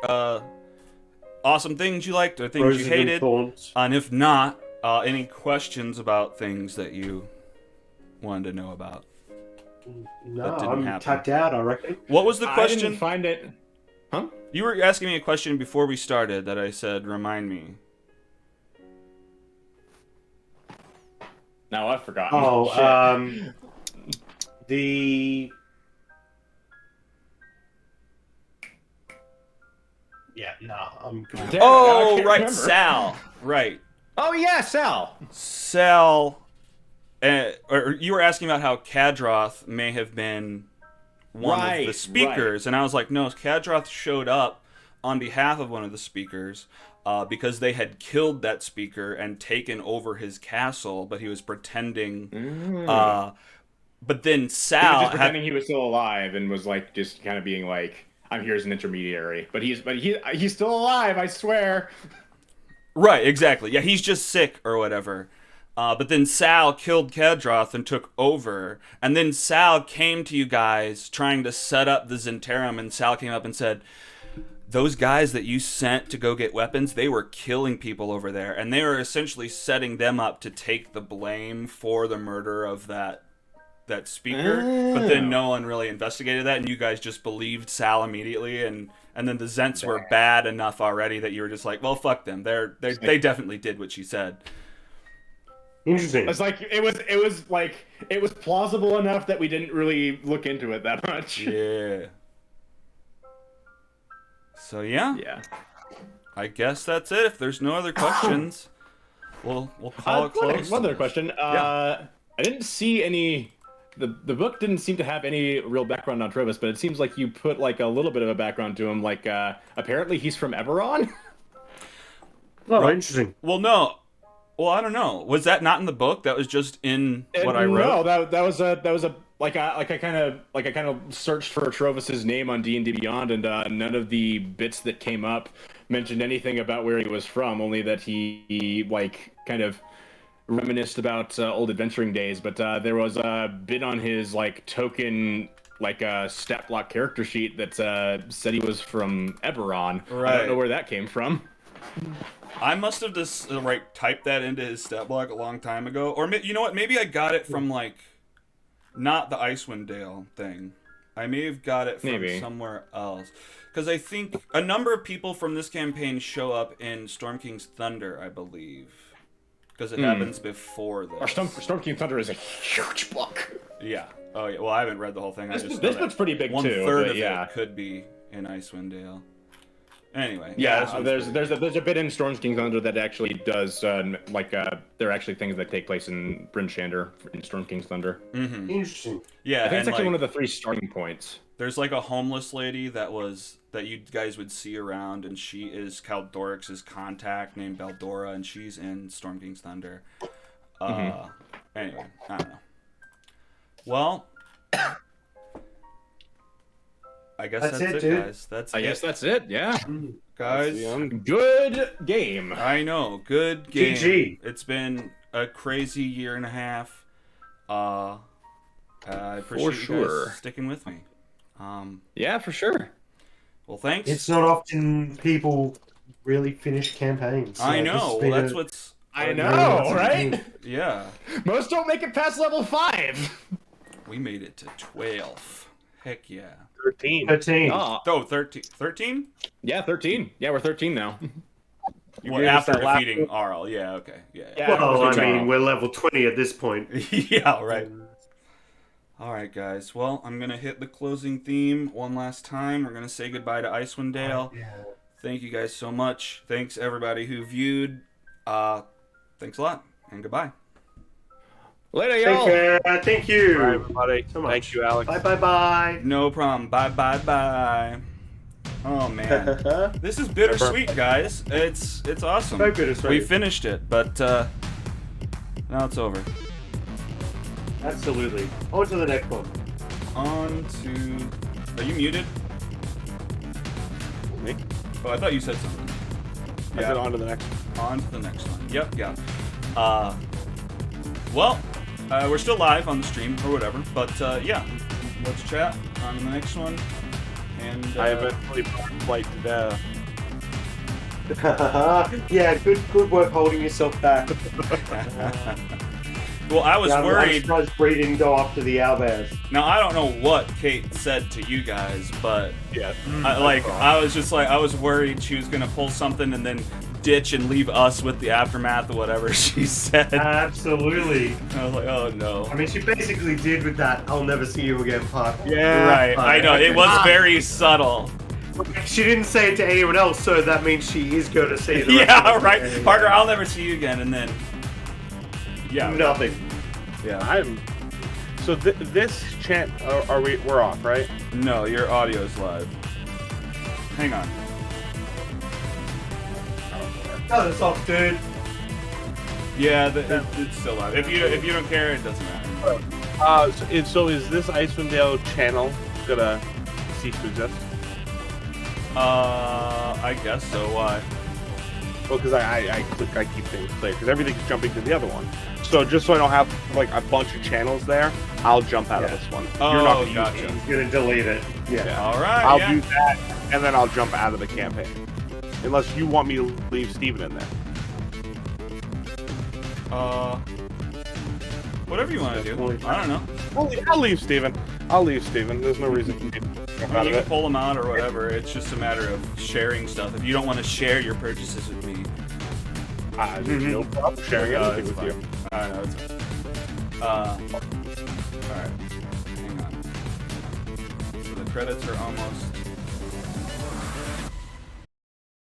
awesome things you liked or things Roses you and hated? thorns. And if not, any questions about things that you wanted to know about? No, That didn't I'm happen. tapped out, I reckon. What was the I question? didn't find it. Huh? You were asking me a question before we started that I said, remind me. No, I've forgotten. Oh, Shit. the... Yeah, no, I'm good. Damn it, I Oh, can't right, remember. Sal. Right. Oh yeah, Sal. Sal, or you were asking about how Kadroth may have been one of the Right, speakers, and I was like, no, Kadroth showed up on behalf of one of the speakers because they had killed that speaker and taken over his castle, but he was pretending. But then He was Sal just pretending he was still alive and was like just kind of being like, "I'm here as an intermediary," but he's still alive. I swear. Right, exactly. Yeah, he's just sick or whatever. But then Sal killed Kadroth and took over. And then Sal came to you guys trying to set up the Zentarum, and Sal came up and said, those guys that you sent to go get weapons, they were killing people over there. And they were essentially setting them up to take the blame for the murder of that speaker. But then no one really investigated that, and you guys just believed Sal immediately, and then the Zents were bad enough already that you were just like, well, fuck them. They definitely did what she said. Interesting. It's like it was plausible enough that we didn't really look into it that much. Yeah. So yeah, I guess that's it. If there's no other questions, we'll call it close. One other question. I didn't see any. The book didn't seem to have any real background on Trovis, but it seems like you put like a little bit of a background to him. Like apparently he's from Eberron. Oh, interesting. Well, no. Well, I don't know. Was that not in the book? That was just in what I wrote. No, that was a I kind of searched for Trovis's name on D&D Beyond, and none of the bits that came up mentioned anything about where he was from. Only that he like kind of reminisced about old adventuring days. But there was a bit on his like token like a stat block character sheet that said he was from Eberron. Right. I don't know where that came from. I must have just typed that into his stat block a long time ago, or you know what? Maybe I got it from like not the Icewind Dale thing. I may have got it from somewhere else, because I think a number of people from this campaign show up in Storm King's Thunder, I believe, because it happens before this. Our Storm King Thunder is a huge book. Yeah. Oh yeah. Well, I haven't read the whole thing. This book's pretty big one too. third but of yeah. it could be in Icewind Dale. Anyway, yeah, there's a bit in Storm King's Thunder that actually does there are actually things that take place in Bryn Shander in Storm King's Thunder. Mm-hmm. Interesting. Yeah, I think it's actually like, one of the 3 starting points. There's like a homeless lady that you guys would see around, and she is Kaldorix's contact named Baldora, and she's in Storm King's Thunder. Anyway, I don't know. Well, I guess that's it, dude. guys. I guess that's it. Yeah, guys. Good game. I know, good game. GG. It's been a crazy year and a half. I appreciate you guys sticking with me. Yeah, for sure. Well, thanks. It's not often people really finish campaigns. I know. Well, that's what's. I know, right? Yeah. Most don't make it past level 5. We made it to 12. Heck yeah. 13. 13. Oh, 13. 13? yeah, 13. Yeah, we're 13 now. Well, after defeating Arl. Yeah, okay. Yeah. Well, I mean, we're level 20 at this point. Yeah, right. All right, guys. Well, I'm going to hit the closing theme one last time. We're going to say goodbye to Icewind Dale. Thank you guys so much. Thanks, everybody who viewed. Thanks a lot, and goodbye. Later, y'all. Take care. Thank you. All right, everybody. So much. Thank you, Alex. Bye. No problem. Bye. Oh, man. This is bittersweet, guys. It's awesome. So bittersweet. We finished it, but now it's over. Absolutely. On to the next one. On to... Are you muted? Me? Oh, I thought you said something. I said on to the next one. On to the next one. Yep, yeah. Well, we're still live on the stream or whatever, but yeah, let's chat on the next one. And I eventually brought flight to death. Yeah, good work holding yourself back. Well, I was I'm worried. surprised Bree didn't go after the owlbears. Now I don't know what Kate said to you guys, but Yeah. I was worried she was gonna pull something and then ditch and leave us with the aftermath of whatever she said. Absolutely. I was like, oh no. I mean, she basically did with that "I'll never see you again" part. Yeah. Right, I know it was very subtle. She didn't say it to anyone else, so that means she is going to say it. Yeah, right. Parker, I'll never see you again, and then yeah, Nothing. yeah. So this chant. We're off, right? No, your audio's live. Hang on. Oh, that's off, dude. Yeah, it's still live. If you don't care, it doesn't matter. So is this Icewind Dale channel gonna cease to exist? I guess so. Why? Well, because I keep things clear because everything's jumping to the other one. So just so I don't have like a bunch of channels there, I'll jump out of this one. Oh, You're not gonna gotcha. use it. He's gonna delete it. Yeah. All right. I'll yeah. do that, and then I'll jump out of the campaign. Unless you want me to leave Steven in there. Whatever you want to do. I don't know. I'll leave Steven. I'll leave Steven. There's no reason for me to jump out You of can it. pull them out or whatever. It's just a matter of sharing stuff. If you don't want to share your purchases with me, No problem sharing anything it's with fine. you. I know it's fine. All right. Hang on. So the credits are almost